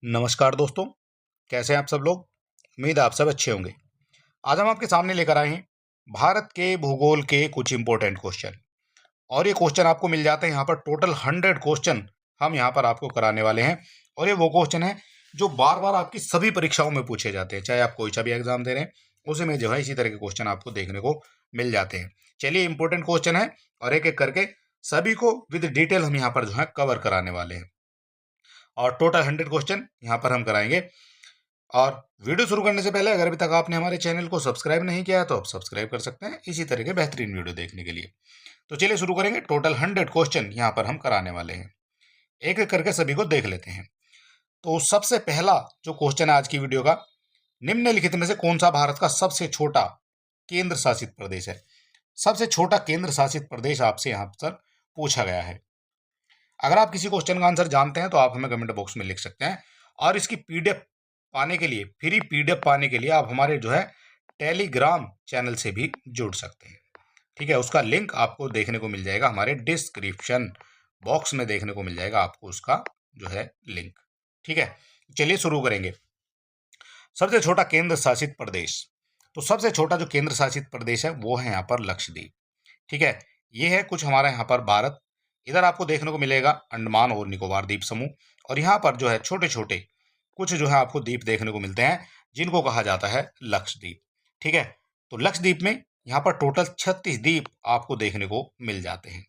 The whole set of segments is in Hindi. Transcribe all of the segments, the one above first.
नमस्कार दोस्तों, कैसे हैं आप सब लोग। उम्मीद है आप सब अच्छे होंगे। आज हम आपके सामने लेकर आए हैं भारत के भूगोल के कुछ इंपॉर्टेंट क्वेश्चन। और ये क्वेश्चन आपको मिल जाते हैं यहाँ पर टोटल 100 क्वेश्चन हम यहाँ पर आपको कराने वाले हैं। और ये वो क्वेश्चन है जो बार बार आपकी सभी परीक्षाओं में पूछे जाते हैं, चाहे आप कोई सा भी एग्जाम दे रहे हैं उसमें जो है इसी तरह के क्वेश्चन आपको देखने को मिल जाते हैं। चलिए, इंपॉर्टेंट क्वेश्चन है और एक एक करके सभी को विद डिटेल हम यहाँ पर जो है कवर कराने वाले हैं। और टोटल 100 क्वेश्चन यहाँ पर हम कराएंगे। और वीडियो शुरू करने से पहले अगर अभी तक आपने हमारे चैनल को सब्सक्राइब नहीं किया है तो आप सब्सक्राइब कर सकते हैं इसी तरह के बेहतरीन वीडियो देखने के लिए। तो चलिए शुरू करेंगे। टोटल 100 क्वेश्चन यहाँ पर हम कराने वाले हैं, एक एक करके सभी को देख लेते हैं। तो सबसे पहला जो क्वेश्चन है आज की वीडियो का, निम्नलिखित में से कौन सा भारत का सबसे छोटा केंद्र शासित प्रदेश है। सबसे छोटा केंद्र शासित प्रदेश आपसे यहाँ पर पूछा गया है। अगर आप किसी क्वेश्चन का आंसर जानते हैं तो आप हमें कमेंट बॉक्स में लिख सकते हैं। और इसकी पीडीएफ पाने के लिए, फ्री पीडीएफ पाने के लिए आप हमारे जो है टेलीग्राम चैनल से भी जुड़ सकते हैं। ठीक है, उसका लिंक आपको देखने को मिल जाएगा हमारे डिस्क्रिप्शन बॉक्स में, देखने को मिल जाएगा आपको उसका जो है लिंक। ठीक है, चलिए शुरू करेंगे। सबसे छोटा केंद्र शासित प्रदेश, तो सबसे छोटा जो केंद्र शासित प्रदेश है वो है यहाँ पर लक्षद्वीप। ठीक है, ये है कुछ हमारा यहाँ पर भारत। इधर आपको देखने को मिलेगा अंडमान और निकोबार द्वीप समूह। और यहाँ पर जो है छोटे छोटे कुछ जो है आपको द्वीप देखने को मिलते हैं जिनको कहा जाता है लक्षद्वीप। ठीक है, तो लक्षद्वीप में यहाँ पर टोटल 36 द्वीप आपको देखने को मिल जाते हैं।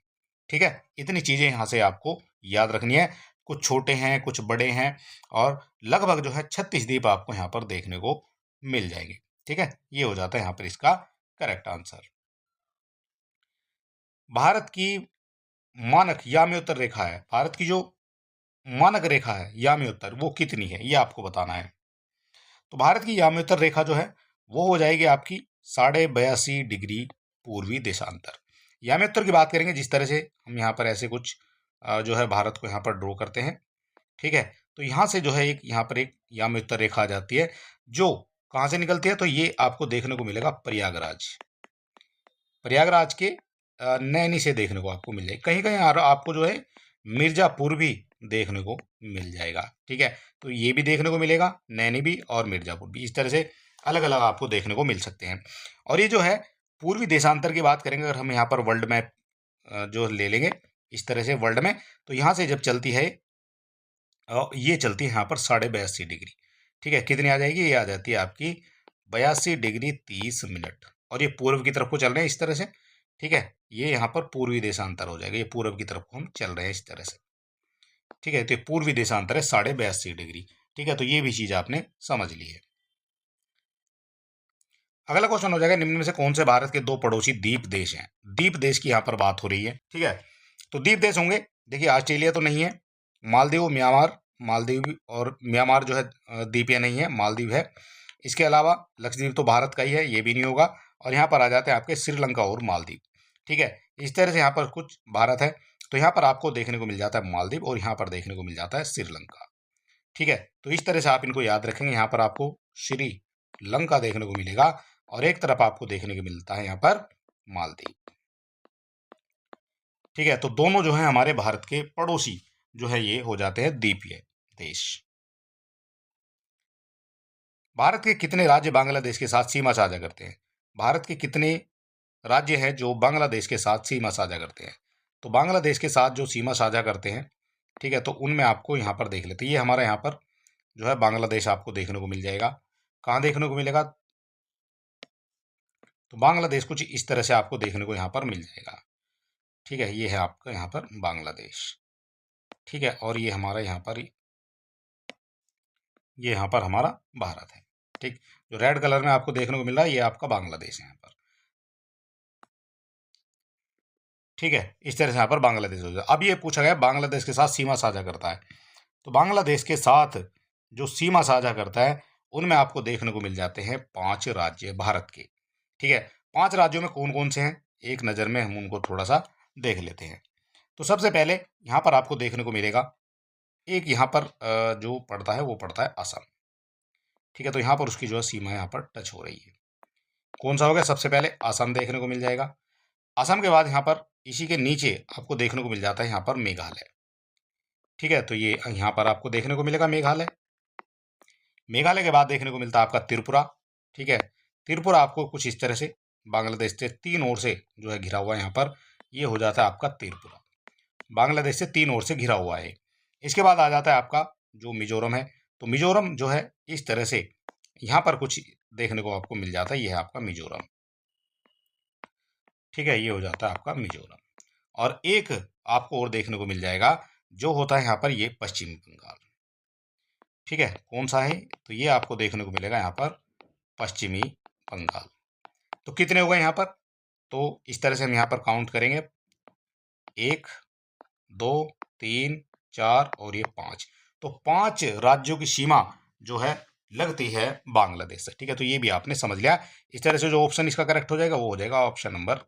ठीक है, इतनी चीजें यहाँ से आपको याद रखनी है। कुछ छोटे हैं, कुछ बड़े हैं, और लगभग जो है 36 द्वीप आपको यहाँ पर देखने को मिल जाएंगे। ठीक है, ये हो जाता है यहाँ पर इसका करेक्ट आंसर। भारत की मानक याम्योत्तर रेखा है, भारत की जो मानक रेखा है याम्योत्तर वो कितनी है ये आपको बताना है। तो भारत की याम्योत्तर रेखा जो है वो हो जाएगी आपकी 82.5 डिग्री पूर्वी देशांतर। याम्योत्तर की बात करेंगे जिस तरह से हम यहाँ पर ऐसे कुछ जो है भारत को यहाँ पर ड्रॉ करते हैं। ठीक है, तो यहाँ से जो है एक यहाँ पर एक याम्योत्तर रेखा आ जाती है जो कहाँ से निकलती है, तो ये आपको देखने को मिलेगा प्रयागराज। प्रयागराज के नैनी से देखने को आपको मिल जाएगी। कहीं कहीं आपको जो है मिर्जापुर भी देखने को मिल जाएगा। ठीक है, तो ये भी देखने को मिलेगा, नैनी भी और मिर्जापुर भी, इस तरह से अलग अलग आपको देखने को मिल सकते हैं। और ये जो है पूर्वी देशांतर की बात करेंगे, अगर हम यहाँ पर वर्ल्ड मैप जो ले लेंगे इस तरह से वर्ल्ड में, तो यहाँ से जब चलती है ये चलती है यहाँ पर 82.5 डिग्री। ठीक है, कितनी आ जाएगी, ये आ जाती है आपकी 82 डिग्री 30 मिनट। और ये पूर्व की तरफ को चल रहे हैं इस तरह से। ठीक है, ये यहाँ पर पूर्वी देशांतर हो जाएगा, ये पूर्व की तरफ को हम चल रहे हैं इस तरह से। ठीक है, तो ये पूर्वी देशांतर है 82.5 डिग्री। ठीक है, तो ये भी चीज आपने समझ ली है। अगला क्वेश्चन हो जाएगा, निम्न में से कौन से भारत के दो पड़ोसी द्वीप देश हैं। द्वीप देश की यहाँ पर बात हो रही है। ठीक है, तो द्वीप देश होंगे, देखिए ऑस्ट्रेलिया तो नहीं है, मालदीव, म्यांमार, मालदीव और म्यांमार जो है द्वीपीय नहीं है, मालदीव है। इसके अलावा लक्षद्वीप तो भारत का ही है, ये भी नहीं होगा। और यहाँ पर आ जाते हैं आपके श्रीलंका और मालदीव। ठीक है, इस तरह से यहाँ पर कुछ भारत है, तो यहाँ पर आपको देखने को मिल जाता है मालदीव और यहाँ पर देखने को मिल जाता है श्रीलंका। ठीक है, तो इस तरह से आप इनको याद रखेंगे। यहाँ पर आपको श्रीलंका देखने को मिलेगा और एक तरफ आपको देखने को मिलता है यहाँ पर मालदीव। ठीक है, तो दोनों जो है हमारे भारत के पड़ोसी जो है ये हो जाते हैं द्वीपीय देश। भारत के कितने राज्य बांग्लादेश के साथ सीमा साझा करते हैं। भारत के कितने राज्य हैं जो बांग्लादेश के साथ सीमा साझा करते हैं। तो बांग्लादेश के साथ जो सीमा साझा करते हैं, ठीक है, तो उनमें आपको यहाँ पर देख लेते हैं। ये हमारा यहाँ पर जो है बांग्लादेश आपको देखने को मिल जाएगा। कहाँ देखने को मिलेगा, तो बांग्लादेश कुछ इस तरह से आपको देखने को यहाँ पर मिल जाएगा। ठीक है, ये है आपका यहाँ पर बांग्लादेश। ठीक है, और ये हमारा यहाँ पर, ये यहाँ पर हमारा भारत है। ठीक, जो रेड कलर में आपको देखने को मिल रहा है ये आपका बांग्लादेश है यहाँ पर। ठीक है, इस तरह से यहाँ पर बांग्लादेश हो जाए। अब ये पूछा गया बांग्लादेश के साथ सीमा साझा करता है, तो बांग्लादेश के साथ जो सीमा साझा करता है उनमें आपको देखने को मिल जाते हैं 5 राज्य भारत के। ठीक है, 5 राज्यों में कौन कौन से हैं एक नज़र में हम उनको थोड़ा सा देख लेते हैं। तो सबसे पहले यहाँ पर आपको देखने को मिलेगा एक यहाँ पर जो पड़ता है वो पड़ता है असम। ठीक है, तो यहाँ पर उसकी जो है सीमा यहाँ पर टच हो रही है। कौन सा हो गया, सबसे पहले असम देखने को मिल जाएगा। असम के बाद यहाँ पर इसी के नीचे आपको देखने को मिल जाता है यहाँ पर मेघालय। ठीक है, तो ये यहाँ पर आपको देखने को मिलेगा मेघालय। मेघालय के बाद देखने को मिलता है आपका त्रिपुरा। ठीक है, त्रिपुरा आपको कुछ इस तरह से बांग्लादेश से तीन ओर से जो है घिरा हुआ है यहाँ पर, ये हो जाता है आपका त्रिपुरा। बांग्लादेश से तीन ओर से घिरा हुआ है। इसके बाद आ जाता है आपका जो मिजोरम है। तो मिजोरम जो है इस तरह से यहाँ पर कुछ देखने को आपको मिल जाता है, ये है आपका मिजोरम। ठीक है, ये हो जाता है आपका मिजोरम। और एक आपको और देखने को मिल जाएगा जो होता है यहाँ पर, ये पश्चिम बंगाल। ठीक है, कौन सा है? तो ये आपको देखने को मिलेगा यहाँ पर पश्चिमी बंगाल। तो कितने हो गए यहाँ पर? तो इस तरह से हम यहाँ पर काउंट करेंगे, 1 2 3 4 और ये 5। तो 5 राज्यों की सीमा जो है लगती है बांग्लादेश से। ठीक है, तो ये भी आपने समझ लिया। इस तरह से जो ऑप्शन इसका करेक्ट हो जाएगा वो हो जाएगा ऑप्शन नंबर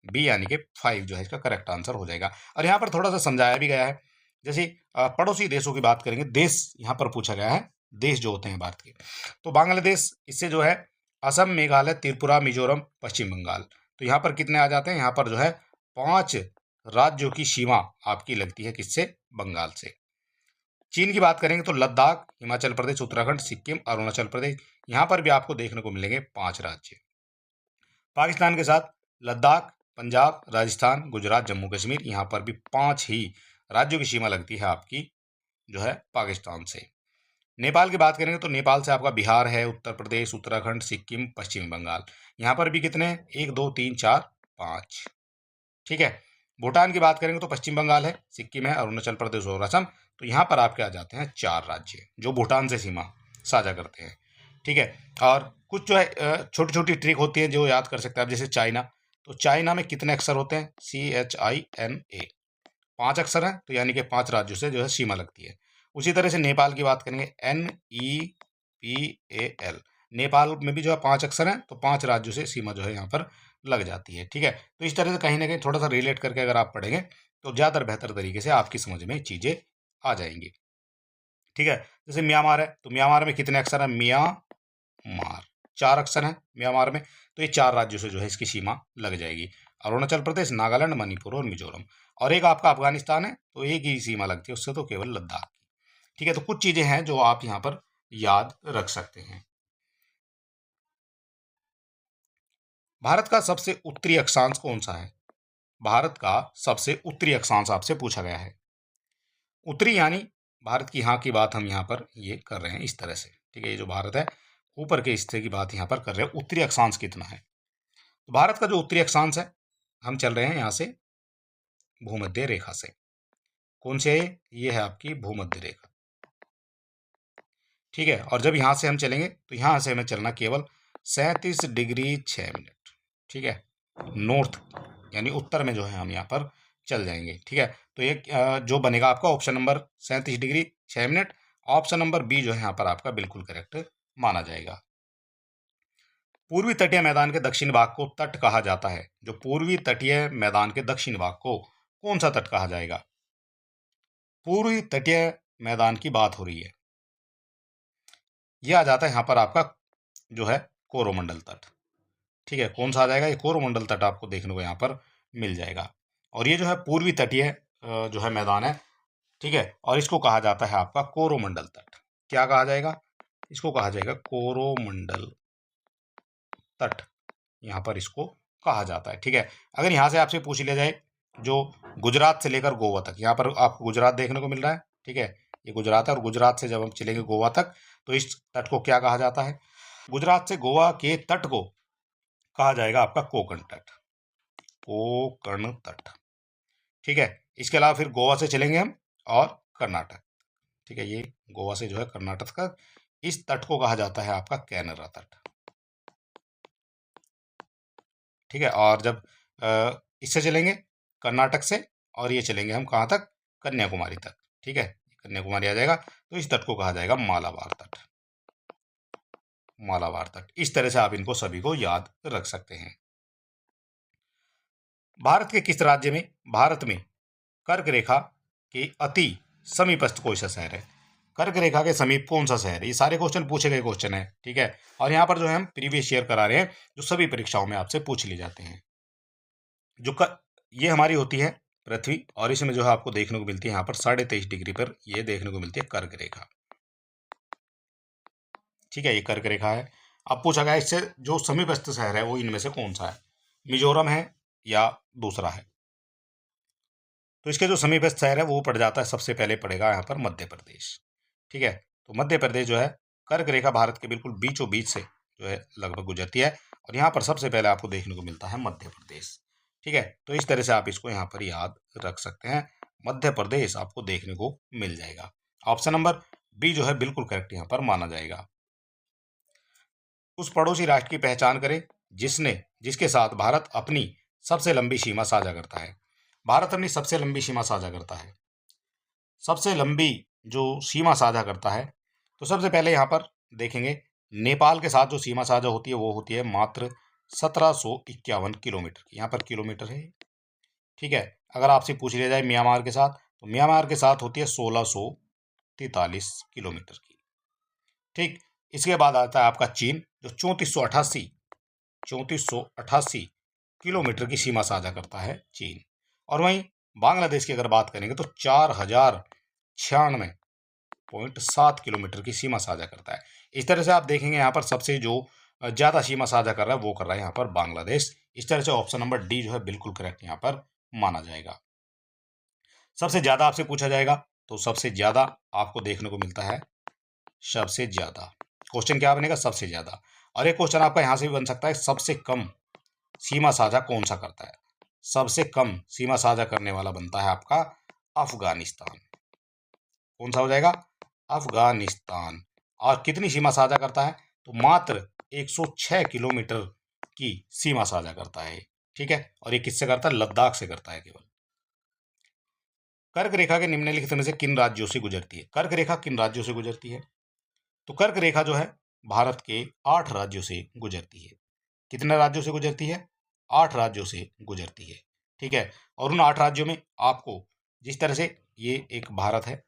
बी, यानी कि 5 जो है इसका करेक्ट आंसर हो जाएगा। और यहाँ पर थोड़ा सा समझाया भी गया है, जैसे पड़ोसी देशों की बात करेंगे, देश यहाँ पर पूछा गया है, देश जो होते हैं भारत के। तो बांग्लादेश इससे जो है असम, मेघालय, त्रिपुरा, मिजोरम, पश्चिम बंगाल। तो यहाँ पर कितने आ जाते हैं? यहाँ पर जो है 5 राज्यों की सीमा आपकी लगती है किससे? बंगाल से। चीन की बात करेंगे तो लद्दाख, हिमाचल प्रदेश, उत्तराखंड, सिक्किम, अरुणाचल प्रदेश, यहाँ पर भी आपको देखने को मिलेंगे 5 राज्य। पाकिस्तान के साथ लद्दाख, पंजाब, राजस्थान, गुजरात, जम्मू कश्मीर, यहाँ पर भी 5 ही राज्यों की सीमा लगती है आपकी जो है पाकिस्तान से। नेपाल की बात करेंगे तो नेपाल से आपका बिहार है, उत्तर प्रदेश, उत्तराखंड, सिक्किम, पश्चिम बंगाल। यहाँ पर भी कितने? 1 2 3 4 5। ठीक है, भूटान की बात करेंगे तो पश्चिम बंगाल है, सिक्किम है, अरुणाचल प्रदेश और असम। तो यहाँ पर आपके आ जाते हैं 4 राज्य जो भूटान से सीमा साझा करते हैं। ठीक है, और कुछ जो है छोटी छोटी ट्रिक होती है जो याद कर सकते हैं आप, जैसे चाइना। तो चाइना में कितने अक्षर होते हैं? CHINA, 5 अक्षर हैं, तो यानी कि 5 राज्यों से जो है सीमा लगती है। उसी तरह से नेपाल की बात करेंगे, NEPAL, नेपाल में भी जो है 5 अक्षर हैं, तो 5 राज्यों से सीमा जो है यहाँ पर लग जाती है। ठीक है, तो इस तरह से कहीं ना कहीं थोड़ा सा रिलेट करके अगर आप पढ़ेंगे तो ज़्यादा बेहतर तरीके से आपकी समझ में चीज़ें आ जाएंगी। ठीक है, जैसे म्यांमार है, तो म्यांमार में कितने अक्षर हैं? म्यांमार, 4 अक्षर हैं म्यांमार में। तो ये 4 राज्यों से जो है इसकी सीमा लग जाएगी, अरुणाचल प्रदेश, नागालैंड, मणिपुर और मिजोरम। और एक आपका अफगानिस्तान है, तो एक ही सीमा लगती है उससे, तो केवल लद्दाख। ठीक है, तो कुछ चीजें हैं जो आप यहाँ पर याद रख सकते हैं। भारत का सबसे उत्तरी अक्षांश कौन सा है? भारत का सबसे उत्तरी अक्षांश आपसे पूछा गया है। उत्तरी यानी भारत की यहाँ की बात हम यहाँ पर ये कर रहे हैं इस तरह से। ठीक है, ये जो भारत है ऊपर के हिस्से की बात यहाँ पर कर रहे हैं, उत्तरी अक्षांश कितना है। तो भारत का जो उत्तरी अक्षांश है, हम चल रहे हैं यहाँ से भूमध्य रेखा से। कौन से है? ये है आपकी भूमध्य रेखा। ठीक है, और जब यहाँ से हम चलेंगे तो यहाँ से हमें चलना केवल 37 डिग्री 6 मिनट। ठीक है, नॉर्थ यानी उत्तर में जो है हम यहाँ पर चल जाएंगे। ठीक है, तो ये जो बनेगा आपका option number 37 degree 6 minute, option number B जो है यहाँ पर आपका बिल्कुल करेक्ट माना जाएगा। पूर्वी तटीय मैदान के दक्षिण भाग को तट कहा जाता है। जो पूर्वी तटीय मैदान के दक्षिण भाग को कौन सा तट कहा जाएगा? पूर्वी तटीय मैदान की बात हो रही है, यह आ जाता है यहाँ पर आपका जो है कोरोमंडल तट। ठीक है, कौन सा आ जाएगा? ये कोरोमंडल तट आपको देखने को यहाँ पर मिल जाएगा। और ये जो है पूर्वी तटीय जो है मैदान है। ठीक है, और इसको कहा जाता है आपका कोरोमंडल तट। क्या कहा जाएगा? इसको कहा जाएगा कोरोमंडल तट, यहाँ पर इसको कहा जाता है। ठीक है, अगर यहाँ से आपसे पूछ लिया जाए जो गुजरात से लेकर गोवा तक, यहाँ पर आपको गुजरात देखने को मिल रहा है। ठीक है, ये गुजरात है, और गुजरात से जब हम चलेंगे गोवा तक तो इस तट को क्या कहा जाता है? गुजरात से गोवा के तट को कहा जाएगा आपका कोकण तट, कोकण तट। ठीक है, इसके अलावा फिर गोवा से चलेंगे हम और कर्नाटक। ठीक है, ये गोवा से जो है कर्नाटक का इस तट को कहा जाता है आपका कैनरा तट। ठीक है, और जब इससे चलेंगे कर्नाटक से, और ये चलेंगे हम कहाँ तक? कन्याकुमारी तक। ठीक है, कन्याकुमारी आ जाएगा, तो इस तट को कहा जाएगा मालाबार तट, मालाबार तट। इस तरह से आप इनको सभी को याद रख सकते हैं। भारत के किस राज्य में, भारत में कर्क रेखा के अति समीपस्थ कौन सा शहर है? कर्क रेखा के समीप कौन सा शहर है? ये सारे क्वेश्चन पूछे गए क्वेश्चन है। ठीक है, और यहाँ पर जो है हम प्रीवियस ईयर करा रहे हैं, जो सभी परीक्षाओं में आपसे पूछ लिए जाते हैं। ये हमारी होती है पृथ्वी, और इसमें जो है आपको देखने को मिलती है यहाँ पर 23.5 डिग्री पर ये देखने को मिलती है कर्क रेखा। ठीक है, ये कर्क रेखा है। अब पूछा गया इससे जो समीपस्थ शहर है वो इनमें से कौन सा है, मिजोरम है या दूसरा है। तो इसके जो समीपस्थ शहर है वो पड़ जाता है, सबसे पहले पड़ेगा यहाँ पर मध्य प्रदेश। ठीक है, तो मध्य प्रदेश जो है कर्क रेखा भारत के बिल्कुल बीचों बीच से जो है लगभग गुजरती है, और यहाँ पर सबसे पहले आपको देखने को मिलता है मध्य प्रदेश। ठीक है, तो इस तरह से आप इसको यहाँ पर याद रख सकते हैं, मध्य प्रदेश आपको देखने को मिल जाएगा। ऑप्शन नंबर बी जो है बिल्कुल करेक्ट यहाँ पर माना जाएगा। उस पड़ोसी राष्ट्र की पहचान करें जिसके साथ भारत अपनी सबसे लंबी सीमा साझा करता है। भारत अपनी सबसे लंबी सीमा साझा करता है, सबसे लंबी जो सीमा साझा करता है, तो सबसे पहले यहाँ पर देखेंगे नेपाल के साथ जो सीमा साझा होती है वो होती है मात्र 1751 किलोमीटर की, यहाँ पर किलोमीटर है। ठीक है, अगर आपसे पूछ लिया जाए म्यांमार के साथ, तो म्यांमार के साथ होती है 1643 किलोमीटर की। ठीक, इसके बाद आता है आपका चीन जो 3488 किलोमीटर की सीमा साझा करता है चीन। और वहीं बांग्लादेश की अगर बात करेंगे तो 4096.7 किलोमीटर की सीमा साझा करता है। इस तरह से आप देखेंगे यहाँ पर सबसे जो ज्यादा सीमा साझा कर रहा है वो कर रहा है यहाँ पर बांग्लादेश। इस तरह से ऑप्शन नंबर डी जो है बिल्कुल करेक्ट यहाँ पर माना जाएगा। सबसे ज्यादा आपसे पूछा जाएगा तो सबसे ज्यादा आपको देखने को मिलता है, सबसे ज्यादा क्वेश्चन क्या बनेगा, सबसे ज्यादा। और एक क्वेश्चन आपका यहां से भी बन सकता है, सबसे कम सीमा साझा कौन सा करता है। सबसे कम सीमा साझा करने वाला बनता है आपका अफगानिस्तान। कौन सा हो जाएगा, अफगानिस्तान। और कितनी सीमा साझा करता है, तो मात्र 106 किलोमीटर की सीमा साझा करता है। ठीक है, और ये किससे करता है, लद्दाख से करता है केवल। कर्क रेखा के निम्नलिखित में से किन राज्यों से गुजरती है, कर्क रेखा किन राज्यों से गुजरती है, तो कर्क रेखा जो है भारत के 8 राज्यों से गुजरती है। कितने राज्यों से गुजरती है, 8 राज्यों से गुजरती है। ठीक है, और उन 8 राज्यों में आपको जिस तरह से ये एक भारत है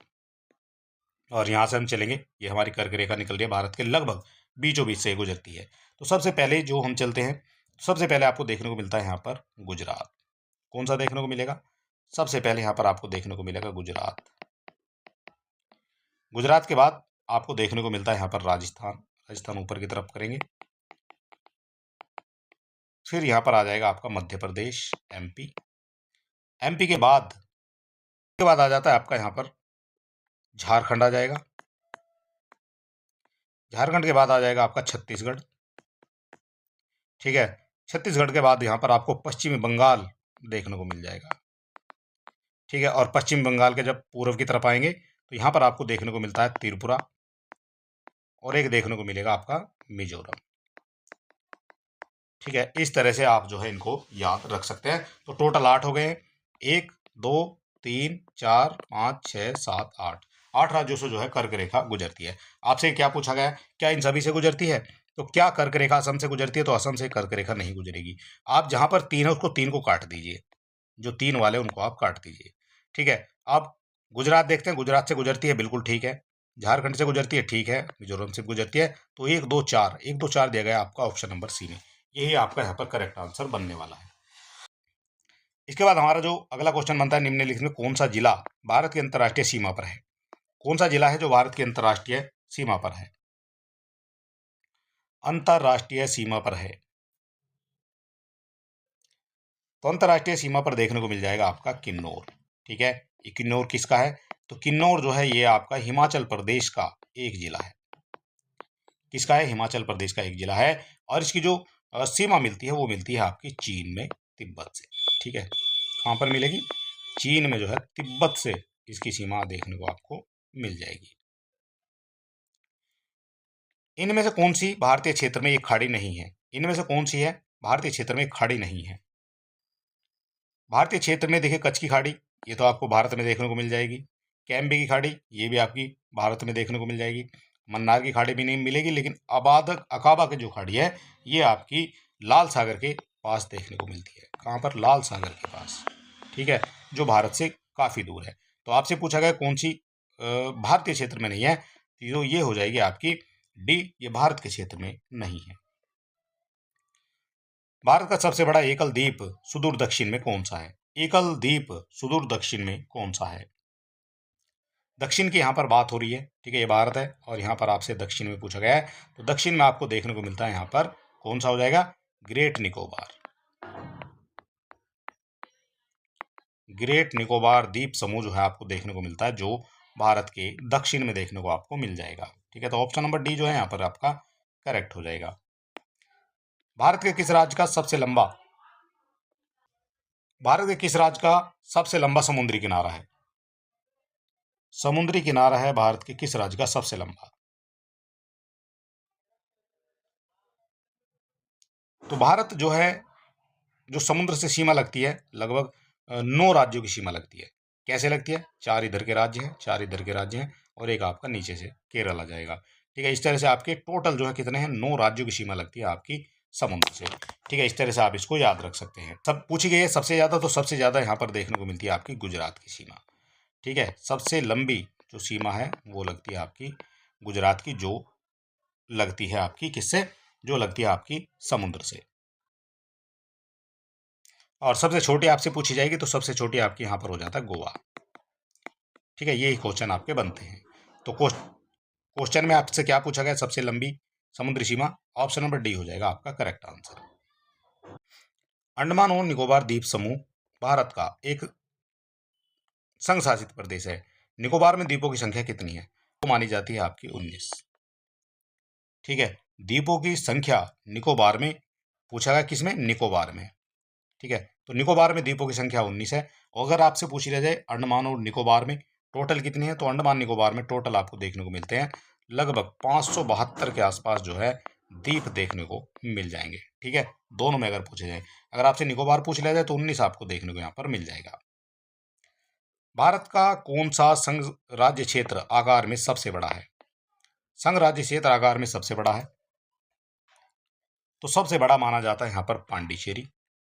और यहां से हम चलेंगे, ये हमारी कर्क रेखा निकल रही है भारत के लगभग बीचों बीच से गुजरती है। तो सबसे पहले जो हम चलते हैं, सबसे पहले आपको देखने को मिलता है यहाँ पर गुजरात। कौन सा देखने को मिलेगा, सबसे पहले यहाँ पर आपको देखने को मिलेगा गुजरात। गुजरात के बाद आपको देखने को मिलता है यहाँ पर राजस्थान। राजस्थान ऊपर की तरफ करेंगे, फिर यहाँ पर आ जाएगा आपका मध्य प्रदेश, एमपी। एमपी के बाद आ जाता है आपका यहाँ पर झारखंड आ जाएगा। झारखंड के बाद आ जाएगा आपका छत्तीसगढ़। ठीक है, छत्तीसगढ़ के बाद यहाँ पर आपको पश्चिमी बंगाल देखने को मिल जाएगा। ठीक है, और पश्चिम बंगाल के जब पूर्व की तरफ आएंगे तो यहाँ पर आपको देखने को मिलता है त्रिपुरा, और एक देखने को मिलेगा आपका मिजोरम। ठीक है, इस तरह से आप जो है इनको याद रख सकते हैं। तो टोटल 8 हो गए, 1 2 3 4 5 6 7 8, 8 राज्यों से जो है कर्क रेखा गुजरती है। आपसे क्या पूछा गया, क्या इन सभी से गुजरती है, तो क्या कर्क रेखा असम से गुजरती है, तो असम से कर्क रेखा नहीं गुजरेगी। आप जहां पर 3 है उसको 3 को काट दीजिए, जो 3 वाले उनको आप काट दीजिए। ठीक है, आप गुजरात देखते हैं, गुजरात से गुजरती है, बिल्कुल ठीक है। झारखंड से गुजरती है, ठीक है। मिजोरम से गुजरती है, तो 1 2 4, 1 2 4 दिया गया आपका ऑप्शन नंबर सी में। यही आपका यहाँ पर करेक्ट आंसर बनने वाला है। इसके बाद हमारा जो अगला क्वेश्चन बनता है, निम्नलिखित में कौन सा जिला भारत की अंतर्राष्ट्रीय सीमा पर है। कौन सा जिला है जो भारत की अंतर्राष्ट्रीय सीमा पर है, अंतर्राष्ट्रीय सीमा पर है। तो अंतर्राष्ट्रीय सीमा पर देखने को मिल जाएगा आपका किन्नौर। ठीक है, ये किन्नौर किसका है, तो किन्नौर जो है ये आपका हिमाचल प्रदेश का एक जिला है। किसका है, हिमाचल प्रदेश का एक जिला है। और इसकी जो सीमा मिलती है वो मिलती है आपकी चीन में, तिब्बत से। ठीक है, कहाँ पर मिलेगी, चीन में जो है तिब्बत से इसकी सीमा देखने को आपको मिल जाएगी। इनमें से कौन सी भारतीय क्षेत्र में ये खाड़ी नहीं है, इनमें से कौन सी है भारतीय क्षेत्र में खाड़ी नहीं है। भारतीय क्षेत्र में देखिए कच्छ की खाड़ी, ये तो आपको भारत में देखने को मिल जाएगी। कैम्बे की खाड़ी, ये भी आपकी भारत में देखने को मिल जाएगी। मन्नार की खाड़ी भी नहीं मिलेगी, लेकिन अबादक अकाबा की जो खाड़ी है ये आपकी लाल सागर के पास देखने को मिलती है। कहाँ पर, लाल सागर के पास। ठीक है, जो भारत से काफी दूर है। तो आपसे पूछा गया कौन सी भारतीय क्षेत्र में नहीं है, तो ये हो जाएगी आपकी डी, ये भारत के क्षेत्र में नहीं है। भारत का सबसे बड़ा एकल द्वीप सुदूर दक्षिण में कौन सा है, एकल द्वीप सुदूर दक्षिण में कौन सा है। दक्षिण की यहाँ पर बात हो रही है, ठीक है, ये भारत है और यहाँ पर आपसे दक्षिण में पूछा गया है, तो दक्षिण में आपको देखने को मिलता है यहाँ पर कौन सा हो जाएगा, ग्रेट निकोबार। ग्रेट निकोबार द्वीप समूह जो है आपको देखने को मिलता है, जो भारत के दक्षिण में देखने को आपको मिल जाएगा, ठीक है। तो ऑप्शन नंबर डी जो है यहाँ पर आपका करेक्ट हो जाएगा। भारत के किस राज्य का सबसे लंबा भारत के किस राज्य का सबसे लंबा समुद्री किनारा है? समुद्री किनारा है भारत के किस राज्य का सबसे लंबा? तो भारत जो है, जो समुद्र से सीमा लगती है, लगभग 9 राज्यों की सीमा लगती है। कैसे लगती है? 4 इधर के राज्य हैं, 4 इधर के राज्य हैं और एक आपका नीचे से केरल आ जाएगा, ठीक है। इस तरह से आपके टोटल जो है कितने हैं, 9 राज्यों की सीमा लगती है आपकी समुद्र से, ठीक है। इस तरह से आप इसको याद रख सकते हैं। सब पूछी गई है सबसे ज़्यादा, तो सबसे ज़्यादा यहाँ पर देखने को मिलती है आपकी गुजरात की सीमा, ठीक है। सबसे लंबी जो सीमा है वो लगती है आपकी गुजरात की, जो लगती है आपकी किससे, जो लगती है आपकी समुद्र से। और सबसे छोटी आपसे पूछी जाएगी तो सबसे छोटी आपकी यहाँ पर हो जाता है गोवा, ठीक है। यही क्वेश्चन आपके बनते हैं। तो क्वेश्चन में आपसे क्या पूछा गया, सबसे लंबी समुद्री सीमा, ऑप्शन नंबर डी हो जाएगा आपका करेक्ट आंसर। अंडमान और निकोबार द्वीप समूह भारत का एक संघ शासित प्रदेश है। निकोबार में द्वीपों की संख्या कितनी है? तो मानी जाती है आपकी 19, ठीक है। द्वीपों की संख्या निकोबार में पूछा गया, किसमें, निकोबार में, ठीक है। तो निकोबार में द्वीपों की संख्या 19 है। और अगर आपसे पूछी रह जाए अंडमान और निकोबार में टोटल कितनी है, तो अंडमान निकोबार में टोटल आपको देखने को मिलते हैं लगभग 572 के आसपास जो है द्वीप देखने को मिल जाएंगे, ठीक है। दोनों में अगर पूछे जाए, अगर आपसे निकोबार पूछ लिया जाए तो 19 आपको देखने को यहाँ पर मिल जाएगा। भारत का कौन सा संघ राज्य क्षेत्र आकार में सबसे बड़ा है? संघ राज्य क्षेत्र आकार में सबसे बड़ा है, तो सबसे बड़ा माना जाता है यहाँ पर पांडिचेरी,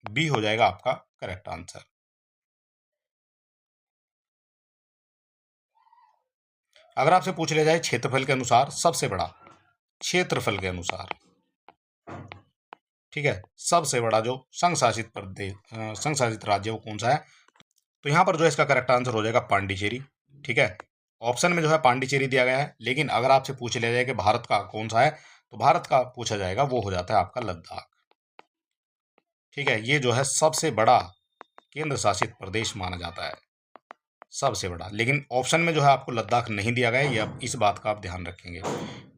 बी हो जाएगा आपका करेक्ट आंसर। अगर आपसे पूछ लिया जाए क्षेत्रफल के अनुसार सबसे बड़ा, क्षेत्रफल के अनुसार, ठीक है, सबसे बड़ा जो संघ शासित प्रदेश, संघ शासित राज्य वो कौन सा है, तो यहाँ पर जो है इसका करेक्ट आंसर हो जाएगा पांडिचेरी, ठीक है। ऑप्शन में जो है पांडिचेरी दिया गया है, लेकिन अगर आपसे पूछ लिया जाए कि भारत का कौन सा है, तो भारत का पूछा जाएगा वो हो जाता है आपका लद्दाख, ठीक है। ये जो है सबसे बड़ा केंद्र शासित प्रदेश माना जाता है, सबसे बड़ा। लेकिन ऑप्शन में जो है आपको लद्दाख नहीं दिया गया है, ये इस बात का आप ध्यान रखेंगे,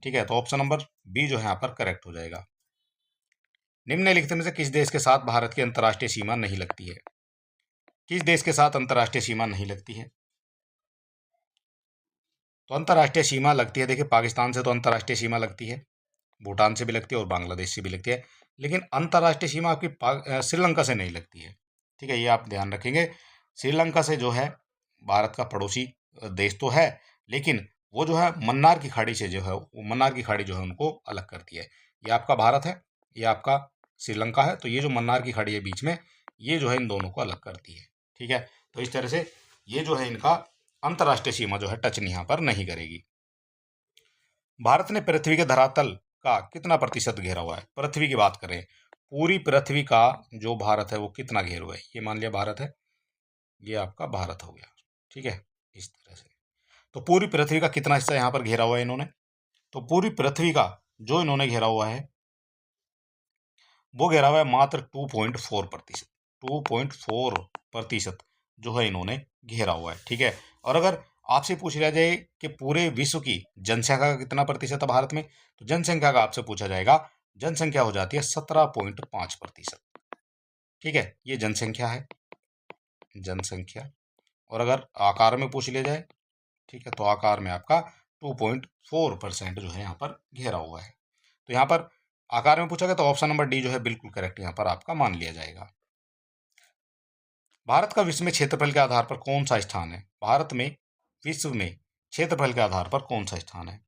ठीक है। तो ऑप्शन नंबर बी जो है यहाँ पर करेक्ट हो जाएगा। निम्नलिखित में से किस देश के साथ भारत की अंतर्राष्ट्रीय सीमा नहीं लगती है? किस देश के साथ अंतर्राष्ट्रीय सीमा नहीं लगती है? तो अंतर्राष्ट्रीय सीमा लगती है, देखिए पाकिस्तान से तो अंतर्राष्ट्रीय सीमा लगती है, भूटान से भी लगती है और बांग्लादेश से भी लगती है, लेकिन अंतर्राष्ट्रीय सीमा आपकी श्रीलंका से नहीं लगती है, ठीक है। ये आप ध्यान रखेंगे। श्रीलंका से जो है भारत का पड़ोसी देश तो है, लेकिन वो जो है मन्नार की खाड़ी से जो है, वो मन्नार की खाड़ी जो है उनको अलग करती है। ये आपका भारत है, ये आपका श्रीलंका है, तो ये जो मन्नार की खाड़ी है बीच में, ये जो है इन दोनों को अलग करती है, ठीक है। तो इस तरह से ये जो है इनका अंतर्राष्ट्रीय सीमा जो है टच यहाँ पर नहीं करेगी। भारत ने पृथ्वी के धरातल का कितना प्रतिशत घेरा हुआ है? पृथ्वी की बात करें, पूरी पृथ्वी का जो भारत है वो कितना घेरा हुआ है? ये मान लिया भारत है, ये आपका भारत हो गया, ठीक है, इस तरह से। तो पूरी पृथ्वी का कितना हिस्सा यहाँ पर घेरा हुआ है इन्होंने? तो पूरी पृथ्वी का जो इन्होंने घेरा हुआ है वो घेरा हुआ है मात्र 2.4%, 2.4% जो है इन्होंने घेरा हुआ है, ठीक है। और अगर आपसे पूछ लिया जाए कि पूरे विश्व की जनसंख्या का कितना प्रतिशत है भारत में, तो जनसंख्या का आपसे पूछा जाएगा, जनसंख्या हो जाती है 17.5%, ठीक है। ये जनसंख्या है, जनसंख्या। और अगर आकार में पूछ लिया जाए, ठीक है, तो आकार में आपका 2.4% जो है यहाँ पर घेरा हुआ है। तो यहाँ पर आकार में पूछा गया तो ऑप्शन नंबर डी जो है बिल्कुल करेक्ट यहाँ पर आपका मान लिया जाएगा। भारत का विश्व में क्षेत्रफल के आधार पर कौन सा स्थान है? भारत में विश्व में क्षेत्रफल के आधार पर कौन सा स्थान है?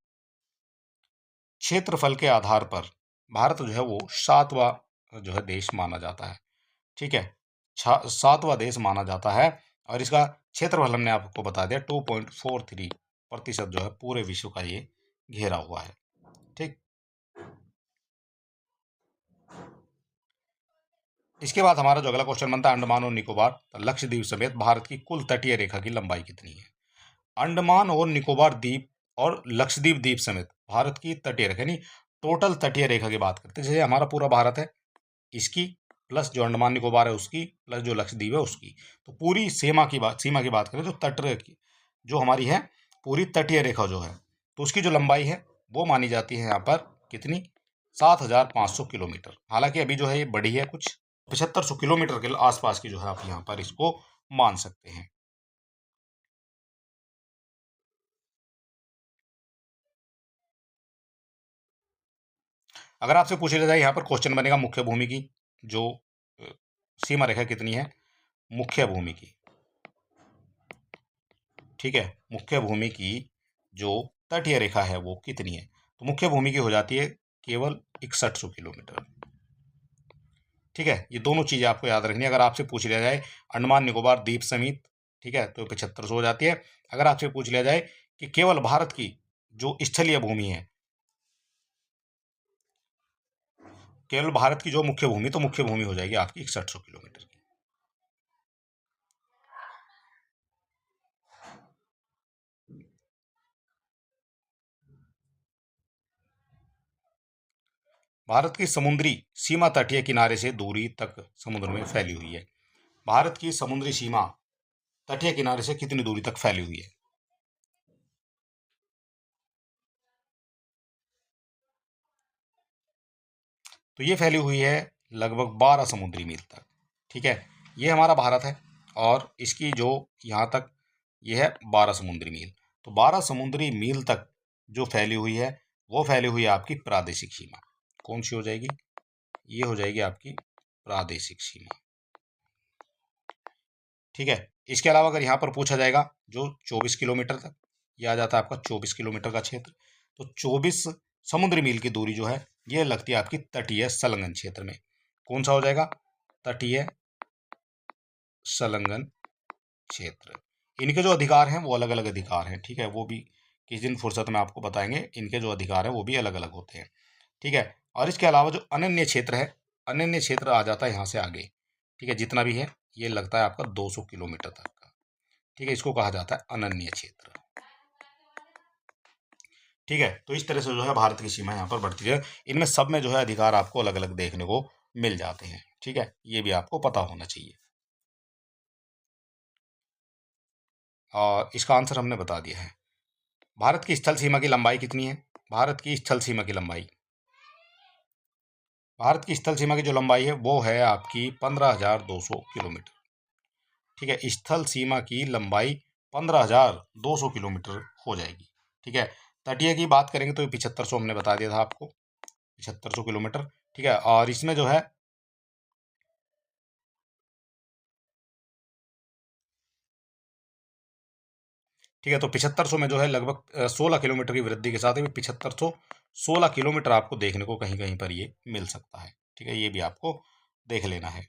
क्षेत्रफल के आधार पर भारत जो है वो 7वां जो है देश माना जाता है, ठीक है, 7वां देश माना जाता है। और इसका क्षेत्रफल हमने आपको बता दिया 2.43% जो है पूरे विश्व का ये घेरा हुआ है, ठीक। इसके बाद हमारा जो अगला क्वेश्चन बनता है, अंडमान और निकोबार लक्षद्वीप समेत भारत की कुल तटीय रेखा की लंबाई कितनी है? अंडमान और निकोबार द्वीप और लक्षद्वीप द्वीप समेत भारत की तटीय रेखा, यानी टोटल तटीय रेखा की बात करते हैं। जैसे हमारा पूरा भारत है, इसकी प्लस जो अंडमान निकोबार है उसकी, प्लस जो लक्षद्वीप है उसकी, तो पूरी सीमा की बात करें तो की जो हमारी है पूरी तटीय रेखा जो है, तो उसकी जो लंबाई है वो मानी जाती है यहाँ पर कितनी, 7,500 किलोमीटर। हालांकि अभी जो है ये बड़ी है, कुछ 7500 किलोमीटर के आसपास की जो है आप यहाँ पर इसको मान सकते हैं। अगर आपसे पूछ लिया जाए यहाँ पर क्वेश्चन बनेगा मुख्य भूमि की जो सीमा रेखा कितनी है, मुख्य भूमि की, ठीक है, मुख्य भूमि की जो तटीय रेखा है वो कितनी है, तो मुख्य भूमि की हो जाती है केवल 6100 किलोमीटर। ठीक है, ये दोनों चीजें आपको याद रखनी है। अगर आपसे पूछ लिया जाए अंडमान निकोबार द्वीप समेत, ठीक है, तो 7500 हो जाती है। अगर आपसे पूछ लिया जाए कि केवल भारत की जो स्थलीय भूमि है, केवल भारत की जो मुख्य भूमि, तो मुख्य भूमि हो जाएगी आपकी 6100 किलोमीटर की। भारत की समुद्री सीमा तटीय किनारे से दूरी तक समुद्र में फैली हुई है। भारत की समुद्री सीमा तटीय किनारे से कितनी दूरी तक फैली हुई है? तो ये फैली हुई है लगभग 12 समुद्री मील तक। ठीक है, ये हमारा भारत है और इसकी जो यहाँ तक ये है 12 समुद्री मील। तो 12 समुद्री मील तक जो फैली हुई है वो फैली हुई है आपकी प्रादेशिक सीमा। कौन सी हो जाएगी? ये हो जाएगी आपकी प्रादेशिक सीमा। ठीक है, इसके अलावा अगर यहाँ पर पूछा जाएगा जो 24 किलोमीटर तक, यह आ जाता है आपका 24 किलोमीटर का क्षेत्र, तो 24 समुद्री मील की दूरी जो है ये लगती है आपकी तटीय संलग्न क्षेत्र में। कौन सा हो जाएगा? तटीय संलग्न क्षेत्र। इनके जो अधिकार हैं वो अलग अलग अधिकार हैं, ठीक है, वो भी किसी दिन फुर्सत में आपको बताएंगे। इनके जो अधिकार हैं वो भी अलग अलग होते हैं, ठीक है। और इसके अलावा जो अनन्य क्षेत्र है, अनन्य क्षेत्र आ जाता है यहाँ से आगे, ठीक है, जितना भी है ये लगता है आपका 200 किलोमीटर तक का, ठीक है, इसको कहा जाता है अनन्य क्षेत्र। ठीक है, तो इस तरह से जो है भारत की सीमा यहाँ पर बढ़ती है। इनमें सब में जो है अधिकार आपको अलग अलग देखने को मिल जाते हैं, ठीक है, ये भी आपको पता होना चाहिए। और इसका आंसर हमने बता दिया है। भारत की स्थल सीमा की लंबाई कितनी है? भारत की स्थल सीमा की लंबाई, भारत की स्थल सीमा की जो लंबाई है वो है आपकी 15,200 किलोमीटर। ठीक है, स्थल सीमा की लंबाई 15,200 किलोमीटर हो जाएगी। ठीक है, तटीय की बात करेंगे तो 7500 हमने बता दिया था आपको, 7500 किलोमीटर। ठीक है, और इसमें जो है ठीक है, तो 7500 में जो है लगभग 16 किलोमीटर की वृद्धि के साथ ही 7500 16 किलोमीटर आपको देखने को कहीं कहीं पर ये मिल सकता है। ठीक है, ये भी आपको देख लेना है।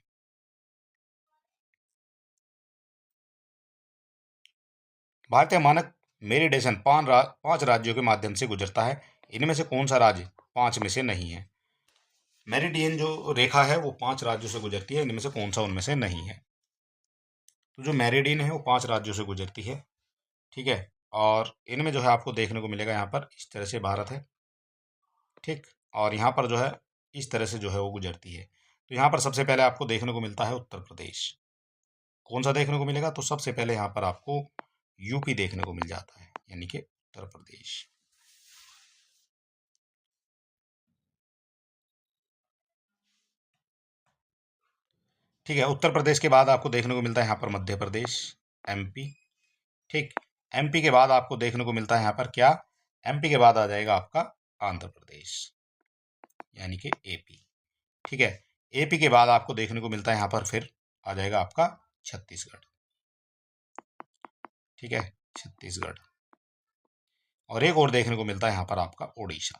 भारतीय मानक मेरिडेशन 5 राज्यों के माध्यम से गुजरता है। इनमें से कौन सा राज्य 5 में से नहीं है? मेरिडियन जो रेखा है वो 5 राज्यों से गुजरती है, इनमें से कौन सा उनमें से नहीं है? तो जो मेरिडियन है वो 5 राज्यों से गुजरती है। ठीक है, और इनमें जो है आपको देखने को मिलेगा यहाँ पर इस तरह से भारत है, ठीक, और यहाँ पर जो है इस तरह से जो है वो गुजरती है। तो यहाँ पर सबसे पहले आपको देखने को मिलता है उत्तर प्रदेश। कौन सा देखने को मिलेगा? तो सबसे पहले यहाँ पर आपको यूपी देखने को मिल जाता है, यानी कि उत्तर प्रदेश। ठीक है, उत्तर प्रदेश के बाद आपको देखने को मिलता है यहाँ पर मध्य प्रदेश, एमपी। ठीक, एमपी के बाद आपको देखने को मिलता है यहाँ पर क्या? एमपी के बाद आ जाएगा आपका आंध्र प्रदेश, यानी कि एपी। ठीक है, एपी के बाद आपको देखने को मिलता है यहाँ पर फिर आ जाएगा आपका छत्तीसगढ़। ठीक है, छत्तीसगढ़। और एक और देखने को मिलता है यहाँ पर आपका उड़ीसा।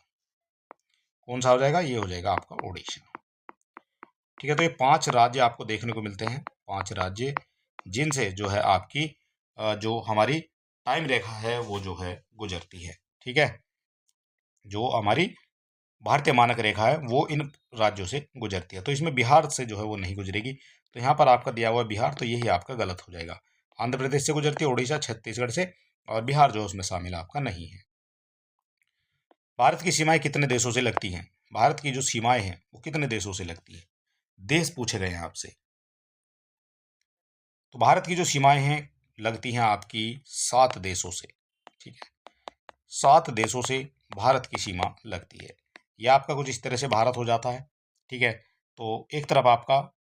कौन सा हो जाएगा? ये हो जाएगा आपका उड़ीसा। ठीक है, तो ये 5 राज्य आपको देखने को मिलते हैं, 5 राज्य जिनसे जो है आपकी जो हमारी टाइम रेखा है वो जो है गुजरती है। ठीक है, जो हमारी भारतीय मानक रेखा है वो इन राज्यों से गुजरती है। तो इसमें बिहार से जो है वो नहीं गुजरेगी, तो यहाँ पर आपका दिया हुआ है बिहार, तो यही आपका गलत हो जाएगा। आंध्र प्रदेश से गुजरती है, उड़ीसा, छत्तीसगढ़ से, और बिहार जो है उसमें शामिल आपका नहीं है। भारत की सीमाएं कितने देशों से लगती हैं? भारत की जो सीमाएं हैं वो कितने देशों से लगती हैं? देश पूछे गए हैं आपसे। तो भारत की जो सीमाएं हैं लगती हैं आपकी 7 देशों से। ठीक है, 7 देशों से भारत की सीमा लगती है। यह आपका कुछ इस तरह से भारत हो जाता है। ठीक है, तो एक तरफ आपका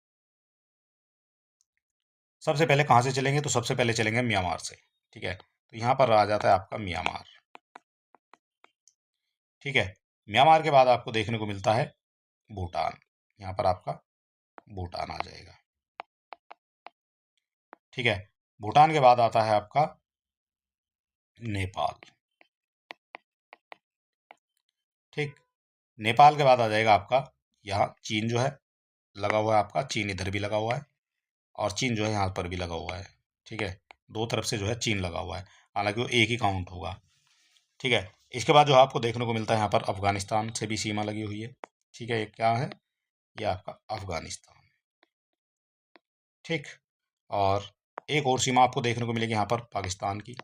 सबसे पहले कहाँ से चलेंगे, तो सबसे पहले चलेंगे म्यांमार से। ठीक है, तो यहाँ पर आ जाता है आपका म्यांमार। ठीक है, म्यांमार के बाद आपको देखने को मिलता है भूटान। यहाँ पर आपका भूटान आ जाएगा। ठीक है, भूटान के बाद आता है आपका नेपाल। ठीक, नेपाल के बाद आ जाएगा आपका यहाँ चीन जो है लगा हुआ है, आपका चीन इधर भी लगा हुआ है और चीन जो है यहाँ पर भी लगा हुआ है। ठीक है, दो तरफ से जो है चीन लगा हुआ है, हालांकि वो एक ही काउंट होगा। ठीक है, इसके बाद जो आपको देखने को मिलता है यहाँ पर अफगानिस्तान से भी सीमा लगी हुई है। ठीक है, ये क्या है, ये आपका अफगानिस्तान। ठीक, और एक और सीमा आपको देखने को मिलेगी यहाँ पर पाकिस्तान की।